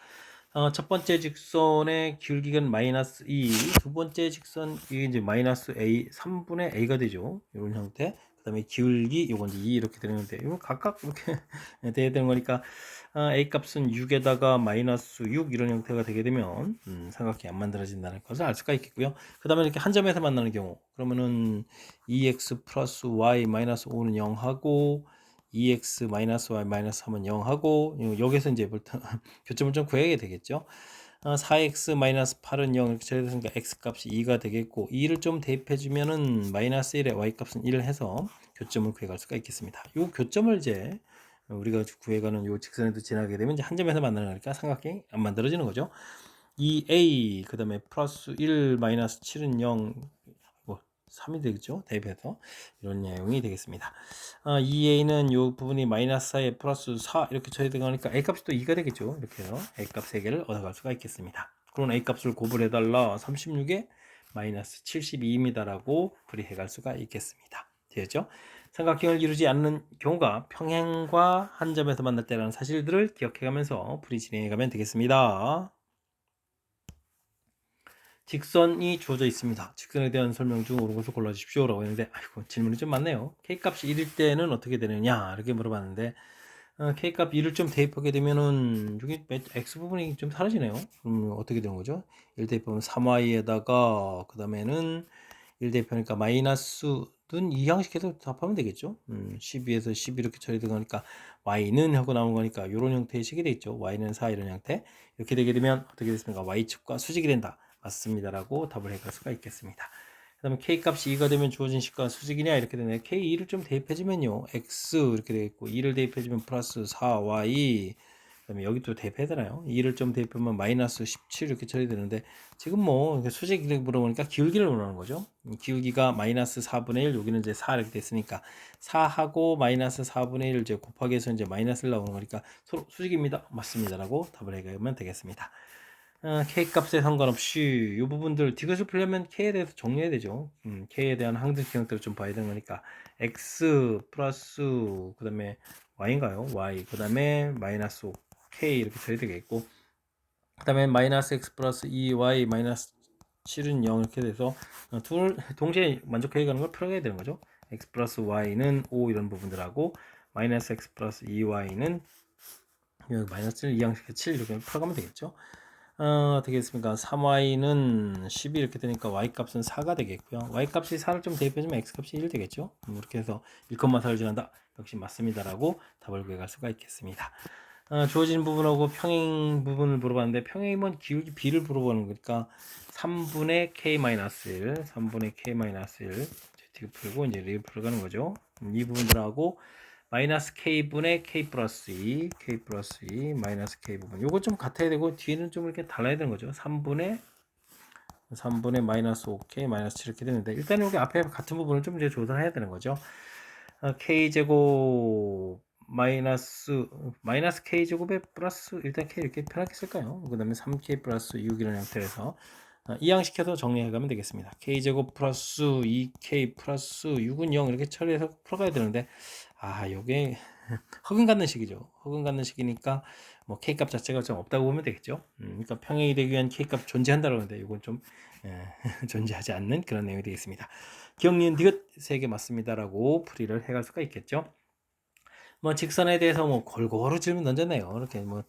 첫 번째 직선의 기울기는 마이너스 2, 두 번째 직선 이 이제 마이너스 a 3분의 a가 되죠. 이런 형태. 그 다음에 기울기 요건 이제 2 이렇게 되는데 이거 각각 이렇게 돼야 되는 거니까 a 값은 6에다가 마이너스 6 이런 형태가 되게 되면 삼각형이 안 만들어진다는 것을 알 수가 있겠고요. 그 다음에 이렇게 한 점에서 만나는 경우 그러면은 2x 플러스 y 마이너스 5는 0하고 2x 마이너스 y 마이너스 3은 0하고 여기서 이제 교점을 좀 구해야 되겠죠. 4x 마이너스 8은 0 이렇게 처리됐으니까 x 값이 2가 되겠고 2를 좀 대입해 주면은 마이너스 1에 y 값은 1 해서 교점을 구해갈 수가 있겠습니다. 이 교점을 이제 우리가 구해가는 요 직선에도 지나게 되면 이제 한 점에서 만나는 거니까 삼각형이 안 만들어지는 거죠. 2a 그 다음에 플러스 1 마이너스 7은 0 3이 되겠죠. 대입해서 이런 내용이 되겠습니다. 2a는 이 부분이 마이너스 4에 플러스 4 이렇게 처리되니까 a 값이 또 2가 되겠죠. 이렇게 해서 a 값 3개를 얻어갈 수가 있겠습니다. 그런 a 값을 고불해달라 36에 마이너스 72입니다 라고 풀이해 갈 수가 있겠습니다. 되었죠? 삼각형을 이루지 않는 경우가 평행과 한 점에서 만날 때라는 사실들을 기억해 가면서 풀이 진행해 가면 되겠습니다. 직선이 주어져 있습니다. 직선에 대한 설명 중 옳은 것을 골라주십시오 라고 했는데 아이고 질문이 좀 많네요. K값이 1일 때는 어떻게 되느냐 이렇게 물어봤는데 K값 1을 좀 대입하게 되면은 여기 X 부분이 좀 사라지네요. 그럼 어떻게 되는 거죠? 1 대입하면 3Y에다가 그 다음에는 1 대입하니까 마이너스는 이 형식에서 답하면 되겠죠. 12에서 12 이렇게 처리되니까 Y는 하고 나온 거니까 이런 형태의 식이 되겠죠. Y는 4 이런 형태 이렇게 되게 되면 어떻게 됐습니까? Y축과 수직이 된다. 맞습니다 라고 답을 해갈 수가 있겠습니다. 그 다음에 K값이 2가 되면 주어진 식과 수직이냐 이렇게 되네. K2를 좀 대입해주면요 X 이렇게 되겠고 2를 대입해주면 플러스 4Y 그 다음에 여기 또 대입해야 되나요? 2를 좀 대입하면 마이너스 17 이렇게 처리되는데 지금 뭐 수직을 물어보니까 기울기를 원하는 거죠. 기울기가 마이너스 4분의 1 여기는 이제 4 이렇게 됐으니까 4하고 마이너스 4분의 1 이제 곱하기 해서 이제 마이너스를 나오는 거니까 서로 수직입니다. 맞습니다 라고 답을 해가면 되겠습니다. K 값에 상관없이 이 부분들 디귿을 풀려면 K에 대해서 정리해야 되죠. K에 대한 항등식 형태를 좀 봐야 되는 거니까 X 플러스 그 다음에 Y인가요? Y 그 다음에 마이너스 5 K 이렇게 써야 되겠고 그 다음에 마이너스 X 플러스 2Y 마이너스 7은 0 이렇게 돼서 둘 동시에 만족해 가는 걸 풀어야 되는 거죠. X 플러스 Y는 5 이런 부분들하고 마이너스 X 플러스 2Y는 여기 마이너스 1 이항식 7 이렇게 풀어가면 되겠죠. 어떻게 됐습니까? 3y는 12 이렇게 되니까 y값은 4가 되겠고요. y값이 4를 좀 대입해주면 x값이 1 되겠죠. 이렇게 해서 1,4를 지난다. 역시 맞습니다 라고 답을 구해갈 수가 있겠습니다. 주어진 부분하고 평행 부분을 물어봤는데 평행이면 기울기 b를 물어보는 거니까 3분의 k-1 3분의 k-1 뒤로 풀고 이제 리를 풀어가는 거죠. 이 부분들하고 마이너스 k분의 k 플러스 2 마이너스 k 부분 요거 좀 같아야 되고 뒤에는 좀 이렇게 달라야 되는 거죠. 3분의 마이너스 5k 마이너스 7 이렇게 되는데 일단 여기 앞에 같은 부분을 좀 이제 조절해야 되는 거죠. k제곱 마이너스 k제곱에 플러스 일단 k 이렇게 편하게 쓸까요? 그 다음에 3k 플러스 6 이런 형태에서 이항시켜서 정리해 가면 되겠습니다. k제곱 플러스 2k 플러스 6은 0 이렇게 처리해서 풀어가야 되는데 요게 허근 갖는 식이죠. 허근 갖는 식이니까 뭐 k값 자체가 좀 없다고 보면 되겠죠. 그러니까 평행이 되기 위한 k값 존재한다고 하는데 이건 좀 존재하지 않는 그런 내용이 되겠습니다. 기억, 니은, 디귿 3개 맞습니다라고 풀이를 해갈 수가 있겠죠. 뭐 직선에 대해서 뭐 골고루 질문 던졌네요. 이렇게 뭐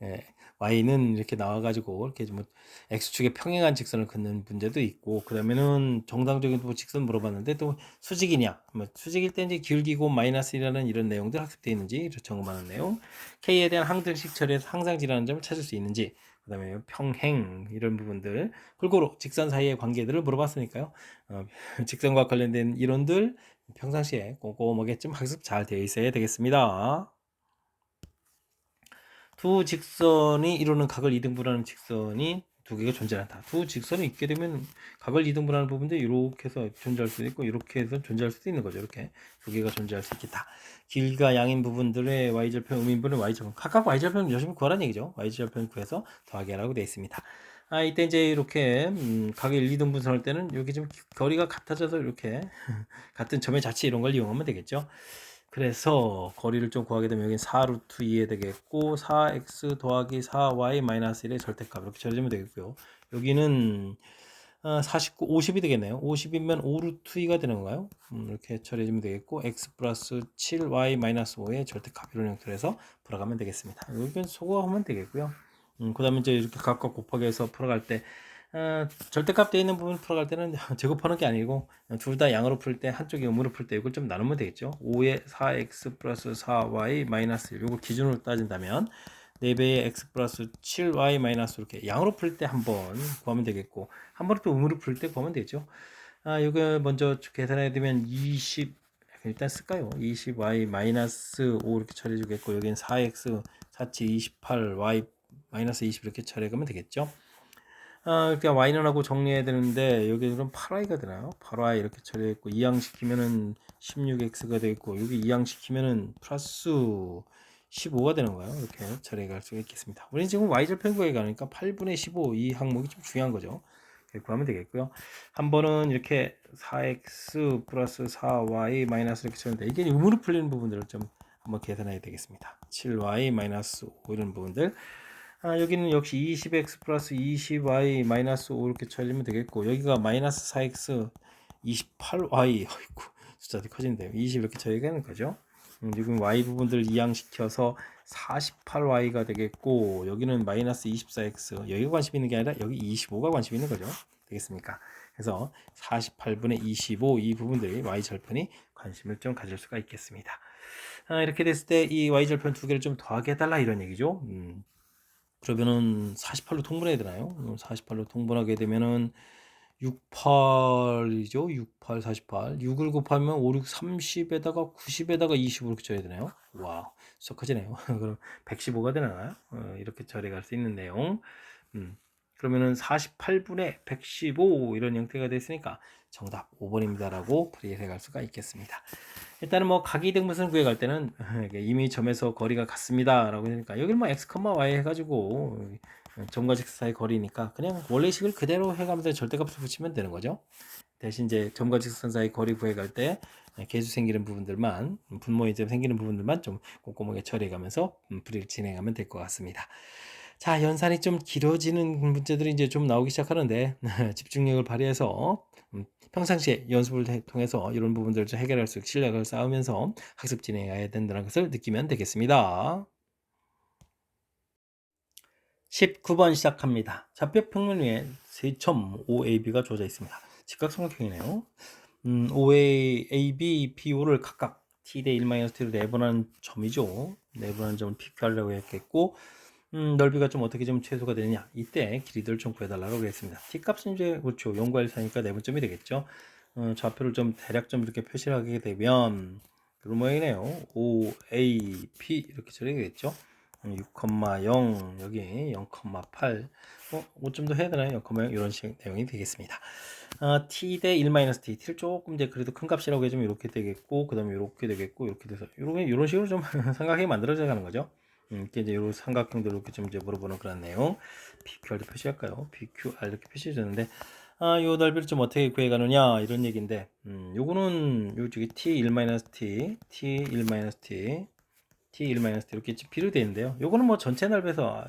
예, y는 이렇게 나와가지고 이렇게 뭐 x축에 평행한 직선을 긋는 문제도 있고 그다음에는 정상적인 또 직선 물어봤는데 또 수직이냐 뭐 수직일 때 이제 기울기고 마이너스라는 이런 내용들 학습되어 있는지 점검하는 내용 k에 대한 항등식 처리에서 항상지라는 점을 찾을 수 있는지 그다음에 평행 이런 부분들 골고루 직선 사이의 관계들을 물어봤으니까요. 직선과 관련된 이론들 평상시에 꼼꼼하게 좀 학습 잘 되어 있어야 되겠습니다. 두 직선이 이루는 각을 이등분하는 직선이 두 개가 존재한다. 두 직선이 있게 되면 각을 이등분하는 부분도 이렇게 해서 존재할 수도 있고 이렇게 해서 존재할 수도 있는 거죠. 이렇게 두 개가 존재할 수 있겠다. 길과 양인 부분들의 y절편, 음인분의 y절편, 각각 y절편 열심히 구하라는 얘기죠. y절편 구해서 더하기 하라고 되어 있습니다. 이때 이제 이렇게 각의 1, 2등분선 할 때는 여기 좀 거리가 같아져서 이렇게 같은 점의 자체 이런 걸 이용하면 되겠죠. 그래서 거리를 좀 구하게 되면 여기는 4루트 2에 되겠고 4x 더하기 4y 마이너스 1의 절대값 이렇게 처리하면 되겠고요. 여기는 49, 50이 되겠네요. 50이면 5루트 2가 되는 건가요? 이렇게 처리해주면 되겠고 x 플러스 7y 마이너스 5의 절대값 이런 형태로 해서 풀어가면 되겠습니다. 여기는 소거하면 되겠고요. 그 다음에 이제 이렇게 각각 곱하기 해서 풀어갈 때 절대값 되어 있는 부분 풀어갈 때는 제곱하는 게 아니고 둘 다 양으로 풀 때 한쪽이 음으로 풀 때 이걸 좀 나누면 되겠죠. 5에 4x 플러스 4y 마이너스 1 요걸 기준으로 따진다면 4배의 x 플러스 7y 마이너스 이렇게 양으로 풀 때 한 번 구하면 되겠고 한 번은 또 음으로 풀 때 구하면 되죠. 이거 먼저 계산해 두면 20 일단 쓸까요? 20y 마이너스 5 이렇게 처리해 주겠고 여기는 4x 4치 28y 마이너스 20 이렇게 처리해 가면 되겠죠. 그러니까 y는 하고 정리해야 되는데 여기 그럼 8y가 되나요? 8y 이렇게 처리했고 이항시키면은 16x가 되겠고 여기 이항시키면은 플러스 15가 되는 거예요. 이렇게 처리해 갈 수가 있겠습니다. 우리는 지금 y절편 구하기 가니까 8분의 15 이 항목이 좀 중요한 거죠. 구하면 되겠고요. 한 번은 이렇게 4x 플러스 4y 마이너스 이렇게 쳤는데 이게 음으로 풀리는 부분들을 좀 한번 계산해야 되겠습니다. 7y 마이너스 5 이런 부분들 여기는 역시 20x 플러스 20y 마이너스 5 이렇게 처리하면 되겠고 여기가 마이너스 4x 28y 어이구 숫자도 커진대요. 20 이렇게 처리가 되는 거죠. 지금 y 부분들 이항시켜서 48y가 되겠고 여기는 마이너스 24x 여기가 관심 있는 게 아니라 여기 25가 관심 있는 거죠. 되겠습니까? 그래서 48분의 25 이 부분들이 y절편이 관심을 좀 가질 수가 있겠습니다. 이렇게 됐을 때 이 y절편 두 개를 좀 더하게 해달라 이런 얘기죠. 그러면은 48로 통분해야 되나요? 48로 통분하게 되면은 68이죠. 68, 48. 6을 곱하면 5, 6, 30에다가 90에다가 20 이렇게 쳐야 되나요? 와우, 썩 커지네요. 그럼 115가 되나요? 이렇게 처리할 수 있는 내용. 그러면은 48분의 115 이런 형태가 됐으니까 정답 5번입니다라고 풀이해 갈 수가 있겠습니다. 일단은 뭐 각이등분선 구해갈 때는 이미 점에서 거리가 같습니다라고 하니까 여기는 뭐 x, y 해가지고 점과 직선 사이 거리니까 그냥 원래식을 그대로 해가면서 절대값을 붙이면 되는 거죠. 대신 이제 점과 직선 사이 거리 구해갈 때 계수 생기는 부분들만 분모이점 생기는 부분들만 좀 꼼꼼하게 처리해가면서 풀이를 진행하면 될 것 같습니다. 자, 연산이 좀 길어지는 문제들이 이제 좀 나오기 시작하는데 집중력을 발휘해서 평상시에 연습을 통해서 이런 부분들을 좀 해결할 수 있게 실력을 쌓으면서 학습 진행해야 된다는 것을 느끼면 되겠습니다. 19번 시작합니다. 좌표 평면 위에 3.5AB가 주어져 있습니다. 직각삼각형이네요. OA, AB, BO를 각각 T 대 1-T로 내분한 점이죠. 내분한 점을 PQ하려고 했겠고 넓이가 좀 어떻게 좀 최소가 되느냐 이때 길이들을 좀 구해달라고 했습니다. T값은 이제 그렇죠. 0과 1 사이니까 내분점이 되겠죠. 좌표를 좀 대략 좀 이렇게 표시를 하게 되면 그런 모양이네요. OAP 이렇게 처리되겠죠. 6,0 여기 0,8 5점 더 해야 되나요? 0,0 이런 식 내용이 되겠습니다. t 대 1-t t를 조금 이제 그래도 큰 값이라고 해주면 이렇게 되겠고 그 다음에 이렇게 되겠고 이렇게 돼서 이런 식으로 좀 삼각형이 만들어져 가는 거죠. 이렇게 이제 이런 삼각형들 이렇게 좀 이제 물어보는 그런 내용. PQR도 표시할까요? PQR 이렇게 표시해 줬는데 요 넓이를 좀 어떻게 구해가느냐 이런 얘기인데 요거는 요쪽에 T1-T T1-T T1-T 이렇게 비로 되어 있는데요. 요거는 뭐 전체 넓이에서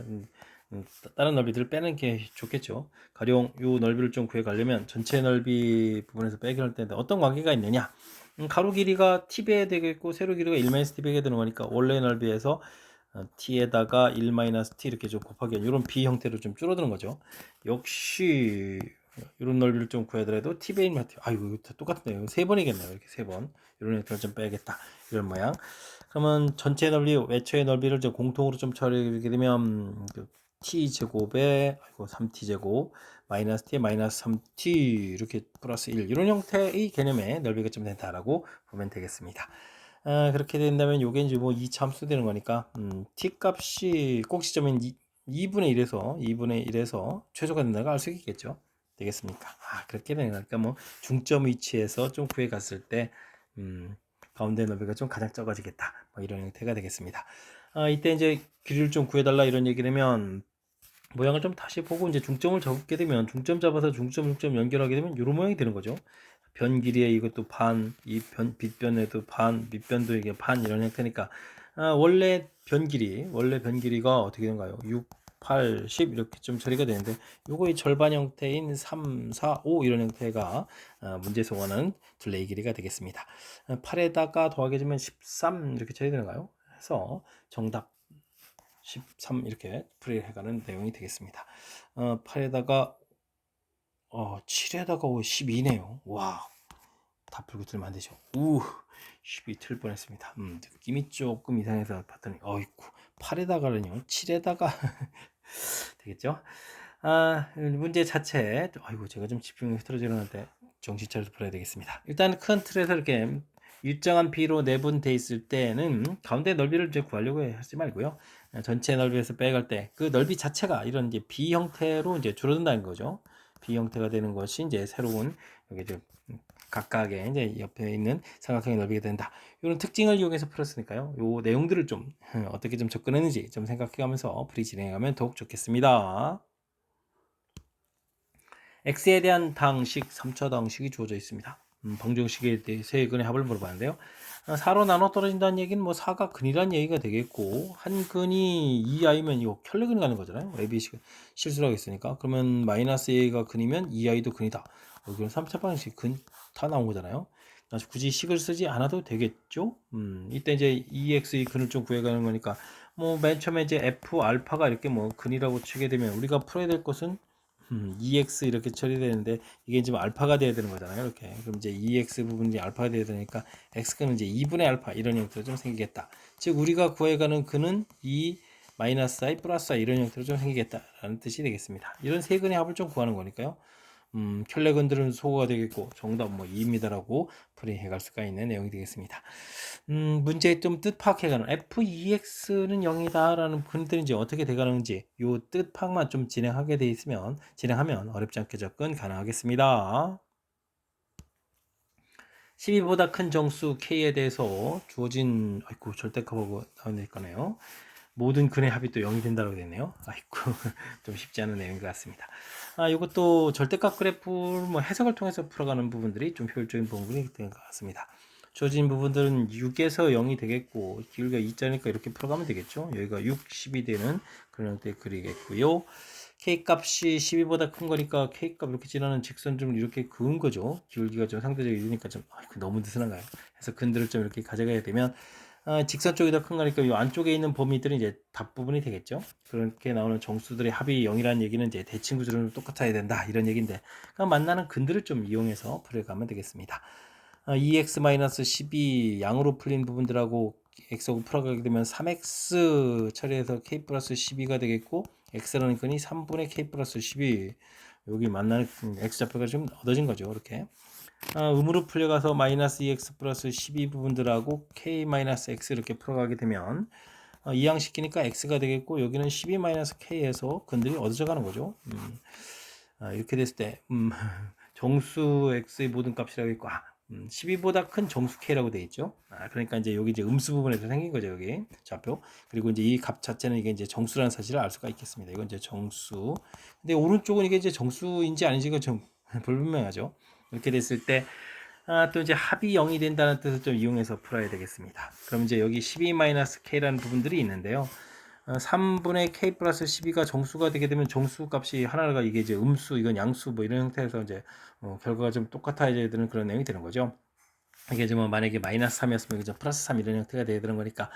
다른 넓이들을 빼는 게 좋겠죠. 가령 요 넓이를 좀 구해 가려면 전체 넓이 부분에서 빼기 할 때 어떤 관계가 있느냐. 가로 길이가 t배에 되겠고 세로 길이가 1-t배에 되는 거니까 원래 넓이에서 t에다가 1-t 이렇게 좀 곱하기 이런 b 형태로 좀 줄어드는 거죠. 역시 이런 넓이를 좀 구하더라도 t배에 1-t 아이고 이거 똑같네요. 세 번이겠네요. 이렇게 세 번. 이런 형태를 좀 빼야겠다. 이런 모양. 그러면 전체 넓이, 외처의 넓이를 좀 공통으로 좀 처리하게 되면 t제곱에 3t제곱 마이너스 t에 마이너스 3t 이렇게 플러스 1 이런 형태의 개념의 넓이가 좀 된다라고 보면 되겠습니다. 그렇게 된다면 요게 이제 뭐 2차 함수 되는 거니까 t 값이 꼭지점인 2분의 1에서 최소가 된다는 걸 알 수 있겠죠. 되겠습니까? 그렇게 되니까 뭐 중점 위치에서 좀 구해 갔을 때 가운데 너비가 좀 가장 적어지겠다. 뭐 이런 형태가 되겠습니다. 이때 이제 길이를 좀 구해달라 이런 얘기라면 모양을 좀 다시 보고 이제 중점을 잡게 되면 중점 잡아서 중점 연결하게 되면 이런 모양이 되는 거죠. 변 길이에 이것도 반, 빗변에도 반, 밑변도 이게 반 이런 형태니까 원래 변 길이가 어떻게 된가요? 6, 8, 10 이렇게 좀 처리가 되는데 요거의 절반 형태인 3, 4, 5 이런 형태가 문제에서 원하는 둘레의 길이가 되겠습니다. 8에다가 더하게 되면 13 이렇게 처리되는가요? 해서 정답 13 이렇게 풀이해가는 내용이 되겠습니다. 8에다가 7에다가 12네요. 와, 다 풀고 틀면 안 되죠. 12 틀 뻔했습니다. 느낌이 조금 이상해서 봤더니 어이쿠 8에다가는요 7에다가 되겠죠. 문제 자체 아이고 제가 좀 집중이 흐트러지는데 정신 차려서 풀어야 되겠습니다. 일단 큰 틀에서 이렇게 일정한 비로 내분돼 있을 때는 가운데 넓이를 이제 구하려고 하지 말고요. 전체 넓이에서 빼갈 때 그 넓이 자체가 이런 이제 B 형태로 이제 줄어든다는 거죠. B 형태가 되는 것이 이제 새로운 여기 이제 각각의 이제 옆에 있는 삼각형의 넓이가 된다. 이런 특징을 이용해서 풀었으니까요. 요 내용들을 좀 어떻게 좀 접근했는지 좀 생각해가면서 풀이 진행하면 더욱 좋겠습니다. x에 대한 당식, 3차 당식이 주어져 있습니다. 방정식에 대해 세 근의 합을 물어봤는데요. 4로 나눠 떨어진다는 얘기는 뭐 4가 근이라는 얘기가 되겠고 한 근이 2i면 이거 켤레근이 가는 거잖아요. ABC가 실수를 하겠으니까 그러면 마이너스 a가 근이면 2i도 근이다. 이건 3차 방식 근 다 나온 거잖아요. 굳이 식을 쓰지 않아도 되겠죠. 이때 이제 EX의 근을 좀 구해가는 거니까 뭐 맨 처음에 이제 F 알파가 이렇게 뭐 근이라고 치게 되면 우리가 풀어야 될 것은 EX 이렇게 처리되는데 이게 지금 알파가 돼야 되는 거잖아요. 이렇게 그럼 이제 EX 부분이 알파가 돼야 되니까 X는 이제 2분의 알파 이런 형태로 좀 생기겠다. 즉 우리가 구해가는 근은 2 마이너스 i 플러스 i 이런 형태로 좀 생기겠다라는 뜻이 되겠습니다. 이런 세 근의 합을 좀 구하는 거니까요. 켤레근들은 소거가 되겠고 정답 뭐 2입니다라고 풀이해 갈 수가 있는 내용이 되겠습니다. 문제의 좀 뜻 파악해가는 f2x는 0이다라는 근들이 이제 어떻게 돼가는지 요 뜻 파악만 좀 진행하면 어렵지 않게 접근 가능하겠습니다. 12보다 큰 정수 k에 대해서 주어진 절대값하고 나온 거네요. 모든 근의 합이 또 0이 된다고 되네요. 좀 쉽지 않은 내용인 것 같습니다. 이것도 절대값 그래프 뭐 해석을 통해서 풀어가는 부분들이 좀 효율적인 부분이 된 것 같습니다. 주어진 부분들은 6에서 0이 되겠고 기울기가 2자니까 이렇게 풀어가면 되겠죠. 여기가 6, 10이 되는 그런 형태의 그리겠고요. K값이 12보다 큰 거니까 K값 이렇게 지나는 직선 좀 이렇게 그은 거죠. 기울기가 좀 상대적으로 있으니까 좀 너무 느슨한가요? 그래서 근들을 좀 이렇게 가져가야 되면 직선 쪽이 더 큰 거니까 이 안쪽에 있는 범위들은 이제 답 부분이 되겠죠. 그렇게 나오는 정수들의 합이 0이라는 얘기는 이제 대칭 구조는 똑같아야 된다 이런 얘기인데 만나는 근들을 좀 이용해서 풀어가면 되겠습니다. 2x-12 양으로 풀린 부분들하고 x하고 풀어가게 되면 3x 처리해서 k 플러스 12가 되겠고 x라는 근이 3분의 k 플러스 12 여기 만나는 x좌표가 좀 얻어진 거죠. 이렇게 음으로 풀려가서 마이너스 2x 플러스 12 부분들하고 k 마이너스 x 이렇게 풀어가게 되면 이항시키니까 x가 되겠고 여기는 12 마이너스 k에서 근들이 얻어져 가는 거죠. 이렇게 됐을 때 정수 x의 모든 값이라고 했고 12보다 큰 정수 k라고 되어 있죠. 그러니까 이제 여기 이제 음수 부분에서 생긴 거죠. 여기 좌표. 그리고 이제 이 값 자체는 이게 이제 정수라는 사실을 알 수가 있겠습니다. 이건 이제 정수. 근데 오른쪽은 이게 이제 정수인지 아닌지가 좀 불분명하죠. 이렇게 됐을 때 또 이제 합이 0이 된다는 뜻을 좀 이용해서 풀어야 되겠습니다. 그럼 이제 여기 12-k라는 부분들이 있는데요. 3분의 k 플러스 12가 정수가 되게 되면 정수 값이 하나가 이게 이제 음수, 이건 양수 뭐 이런 형태에서 이제 결과가 좀 똑같아야 되는 그런 내용이 되는 거죠. 이게 좀 만약에 마이너스 3이었으면 이제 플러스 3 이런 형태가 되야 되는 거니까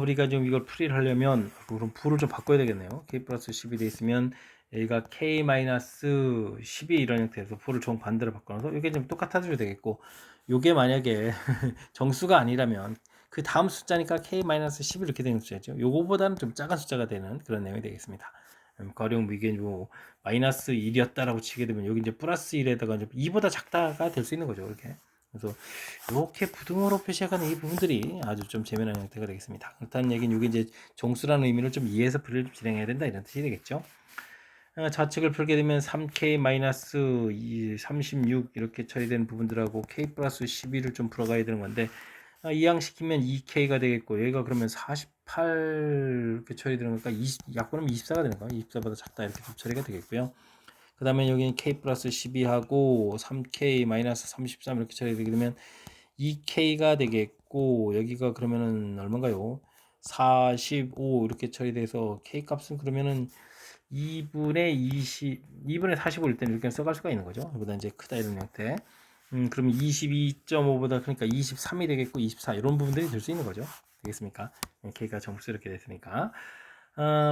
우리가 좀 이걸 풀이를 하려면 그럼 부를 좀 바꿔야 되겠네요. k 플러스 10이 돼 있으면 여기가 k 마이너스 12 이런 형태에서 부를 정반대로 바꿔서 이게 좀 똑같아져야 되겠고 이게 만약에 정수가 아니라면 그 다음 숫자니까 k-10 이렇게 되는 숫자죠. 요거보다는 좀 작은 숫자가 되는 그런 내용이 되겠습니다. 가령 이게 뭐 마이너스 1이었다라고 치게 되면 여기 이제 플러스 1에다가 이제 2보다 작다가 될 수 있는 거죠. 이렇게 그래서 이렇게 부등호로 표시하는 이 부분들이 아주 좀 재미난 형태가 되겠습니다. 그렇다는 얘기는 이게 이제 정수라는 의미를 좀 이해해서 풀이를 좀 진행해야 된다 이런 뜻이 되겠죠. 좌측을 풀게 되면 3k-36 이렇게 처리된 부분들하고 k 플러스 12를 좀 풀어가야 되는 건데 이항시키면 2k가 되겠고 여기가 그러면 48 이렇게 처리되는 거니까 20, 약분하면 24가 되는 거야. 24보다 작다 이렇게 좀 처리가 되겠고요. 그 다음에 여기는 k 플러스 12하고 3k 마이너스 33 이렇게 처리되게 되면 2k가 되겠고 여기가 그러면은 얼마인가요? 45 이렇게 처리돼서 k 값은 그러면은 2분의 20, 2분의 45일 때는 이렇게 써갈 수가 있는 거죠. 이보다 이제 크다 이런 형태. 그러면 22.5보다 그러니까 23이 되겠고 24 이런 부분들이 될 수 있는 거죠. 되겠습니까? k가 정수 이렇게 됐으니까.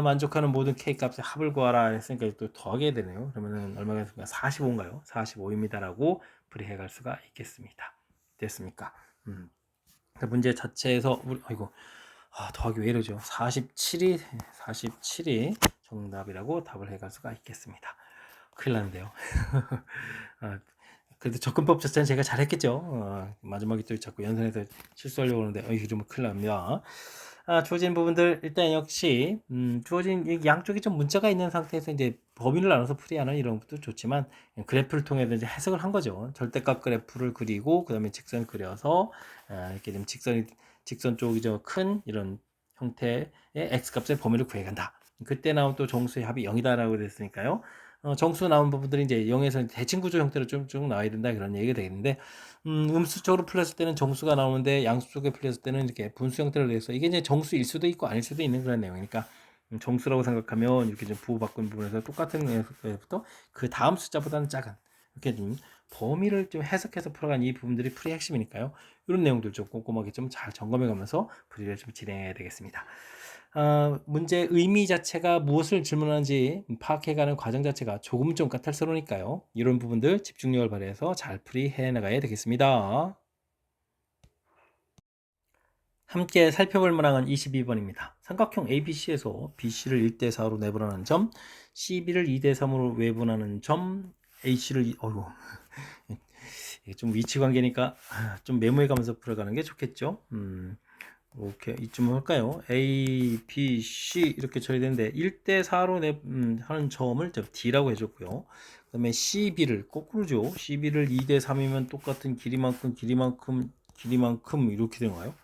만족하는 모든 k 값의 합을 구하라 했으니까 또 더하게 되네요. 그러면은 얼마가 됐습니까? 45인가요? 45입니다라고 풀이해 갈 수가 있겠습니다. 됐습니까? 문제 자체에서 아이고 더하기 왜 이러죠? 47이 정답이라고 답을 해갈 수가 있겠습니다. 큰일 났는데요. 그래도 접근법 자체는 제가 잘했겠죠. 마지막에 또 자꾸 연산해서 실수하려고 하는데 이거 좀 큰일 납니다. 주어진 부분들 일단 역시 주어진 양쪽에 좀 문자가 있는 상태에서 이제 범위를 나눠서 풀이하는 이런 것도 좋지만 그래프를 통해서 이제 해석을 한 거죠. 절대값 그래프를 그리고 그 다음에 직선 그려서 이렇게 되면 직선 쪽이 큰 이런 형태의 x값의 범위를 구해간다. 그때 나온 또 정수의 합이 0이다라고 됐으니까요. 정수 나온 부분들이 이제 0에서 대칭 구조 형태로 쭉 나와야 된다 그런 얘기가 되겠는데 음수적으로 풀렸을 때는 정수가 나오는데 양수적에 풀렸을 때는 이렇게 분수 형태로 돼서 이게 이제 정수일 수도 있고 아닐 수도 있는 그런 내용이니까 정수라고 생각하면 이렇게 좀 부호바꾼 부분에서 똑같은 녀석부터 그 다음 숫자보다는 작은 이렇게 좀 범위를 좀 해석해서 풀어간 이 부분들이 풀이 핵심이니까요. 이런 내용들 좀 꼼꼼하게 좀 잘 점검해 가면서 풀이를 좀 진행해야 되겠습니다. 문제 의미 자체가 무엇을 질문하는지 파악해가는 과정 자체가 조금 좀 까탈스러우니까요. 이런 부분들 집중력을 발휘해서 잘 풀이해 나가야 되겠습니다. 함께 살펴볼 문항은 22번입니다. 삼각형 ABC에서 BC를 1대4로 내분하는 점, CB를 2대3으로 외분하는 점, AC를 어이구 이게 좀 위치 관계니까 좀 메모해 가면서 풀어가는 게 좋겠죠. 오케이 이쯤 할까요? A, B, C 이렇게 처리되는데 1대4로 하는 점을 D라고 해줬고요. 그 다음에 CB를 거꾸로죠. CB를 2대3이면 똑같은 길이만큼 이렇게 되나요?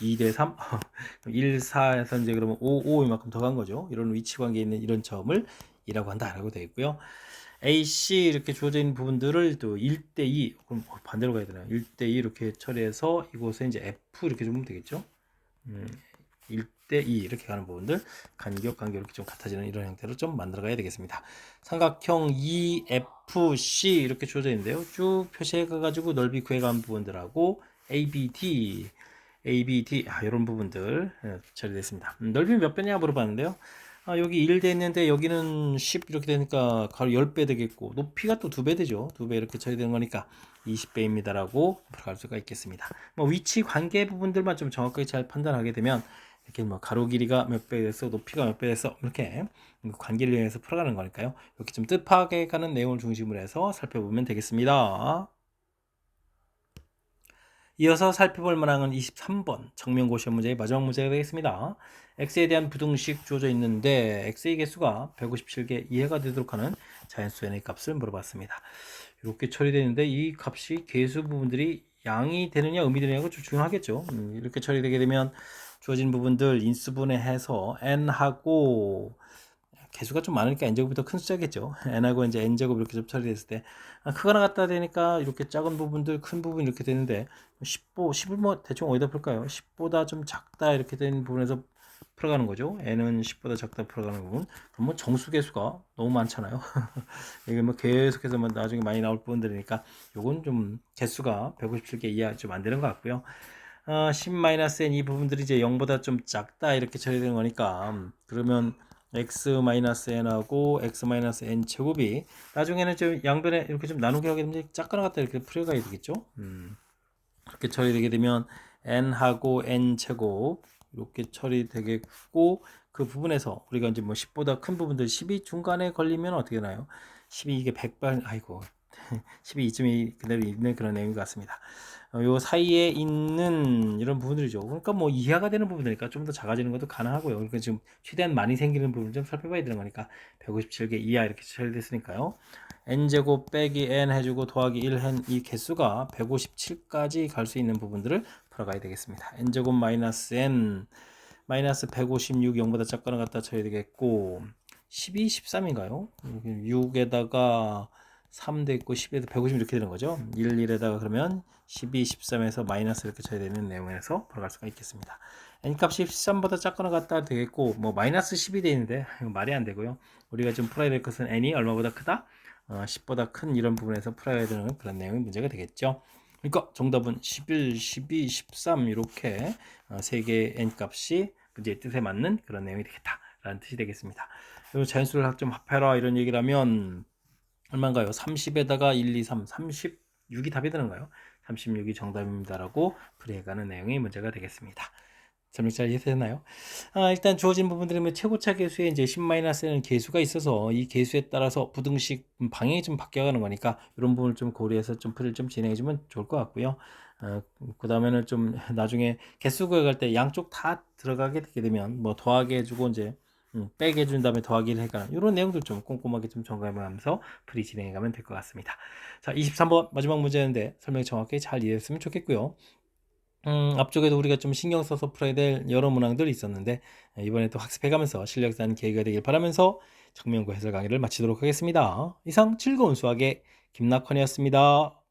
2대3? 1, 4에서 이제 그러면 5, 이만큼 더 간 거죠. 이런 위치 관계에 있는 이런 점을 2라고 한다라고 되어 있고요. AC 이렇게 주어져 있는 부분들을 또 1대2, 그럼 반대로 가야 되나요? 1대2 이렇게 처리해서 이곳에 이제 F 이렇게 주면 되겠죠. 1대2 이렇게 가는 부분들 간격 이렇게 좀 같아지는 이런 형태로 좀 만들어 가야 되겠습니다. 삼각형 EFC 이렇게 주어져 있는데요. 쭉 표시해 가지고 넓이 구해 간 부분들하고 ABD 이런 부분들 처리됐습니다. 넓이 몇 배냐 물어봤는데요. 여기 1 됐는데 여기는 10 이렇게 되니까 가로 10배 되겠고 높이가 또 2배 되죠. 2배 이렇게 처리되는 거니까 20배입니다라고 갈 수가 있겠습니다. 뭐 위치 관계 부분들만 좀 정확하게 잘 판단하게 되면 이렇게 뭐 가로 길이가 몇 배 됐어, 높이가 몇 배 됐어 이렇게 관계를 이용해서 풀어가는 거니까요. 이렇게 좀 뜻하게 가는 내용을 중심으로 해서 살펴보면 되겠습니다. 이어서 살펴볼 문항은 23번 정면고시원 문제의 마지막 문제가 되겠습니다. x에 대한 부등식 주어져 있는데 x의 개수가 157개 이하가 되도록 하는 자연수 n의 값을 물어봤습니다. 이렇게 처리되는데 이 값이 개수 부분들이 양이 되느냐 음이 되느냐가 좀 중요하겠죠. 이렇게 처리되게 되면 주어진 부분들 인수분해해서 n하고 개수가 좀 많으니까 n제곱이 더 큰 숫자겠죠. n하고 이제 n제곱 이렇게 좀 처리됐을 때 크거나 같다 되니까 이렇게 작은 부분들 큰 부분 이렇게 되는데 10을 뭐 대충 어디다 풀까요? 10보다 좀 작다 이렇게 되는 부분에서 풀어가는 거죠. n은 10보다 작다 풀어가는 부분. 그럼 뭐 정수 개수가 너무 많잖아요. 이게 뭐 계속해서 뭐 나중에 많이 나올 부분들이니까 요건 좀 개수가 157개 이하 좀 안 되는 것 같고요. 10-n 이 부분들이 이제 0보다 좀 작다 이렇게 처리되는 거니까 그러면 x-n하고 x-n 제곱이 나중에는 좀 양변에 이렇게 좀 나누게 하게 되면 작거나 같다 이렇게 풀어가야 되겠죠. 그렇게 처리되게 되면 n하고 n 제곱 이렇게 처리되겠고 그 부분에서 우리가 이제 뭐 10보다 큰 부분들 10이 중간에 걸리면 어떻게 되나요? 10이 이게 100발 아이고 12 그대로 있는 그런 내용인 것 같습니다. 요 사이에 있는 이런 부분들이죠. 그러니까 뭐 이해가 되는 부분이니까 좀 더 작아지는 것도 가능하고요. 그러니까 지금 최대한 많이 생기는 부분 좀 살펴봐야 되는 거니까 157개 이하 이렇게 처리됐으니까요. n제곱 빼기 n 해주고 더하기 1한 이 개수가 157까지 갈 수 있는 부분들을 풀어가야 되겠습니다. n제곱 마이너스 n 마이너스 156 0보다 작거나 같다 쳐야 되겠고 12, 13인가요? 6에다가 3도 있고 10에도 150 이렇게 되는 거죠. 1, 1에다가 그러면 12, 13에서 마이너스 이렇게 쳐야 되는 내용에서 풀어갈 수가 있겠습니다. n값이 13보다 작거나 같다 되겠고 뭐 마이너스 10이 되는데 이거 말이 안 되고요. 우리가 좀 풀어야 될 것은 n이 얼마보다 크다? 10보다 큰 이런 부분에서 풀어야 되는 그런 내용이 문제가 되겠죠. 그러니까 정답은 11, 12, 13 이렇게 세 개의 n값이 문제의 뜻에 맞는 그런 내용이 되겠다라는 뜻이 되겠습니다. 그리고 자연수를 좀 합해라 이런 얘기를 하면 얼마인가요? 30에다가 1, 2, 3, 36이 답이 되는가요? 36이 정답입니다라고 풀이해가는 내용이 문제가 되겠습니다. 설명 잘 이해되나요? 일단 주어진 부분들은 최고차 개수에 이제 10-는 개수가 있어서 이 개수에 따라서 부등식 방향이 좀 바뀌어가는 거니까 이런 부분을 좀 고려해서 좀 풀이를 좀 진행해주면 좋을 것 같고요. 그 다음에는 좀 나중에 개수 구해갈 때 양쪽 다 들어가게 되게 되면 뭐 더하게 해주고 이제 빼게 해준 다음에 더하기를 해가 이런 내용들 좀 꼼꼼하게 좀 점검하면서 풀이 진행해가면 될 것 같습니다. 자, 23번 마지막 문제인데 설명이 정확히 잘 이해했으면 좋겠고요. 앞쪽에도 우리가 좀 신경 써서 풀어야 될 여러 문항들이 있었는데 이번에 또 학습해가면서 실력 쌓는 계기가 되길 바라면서 정면고 해설 강의를 마치도록 하겠습니다. 이상 즐거운 수학의 김낙헌이었습니다.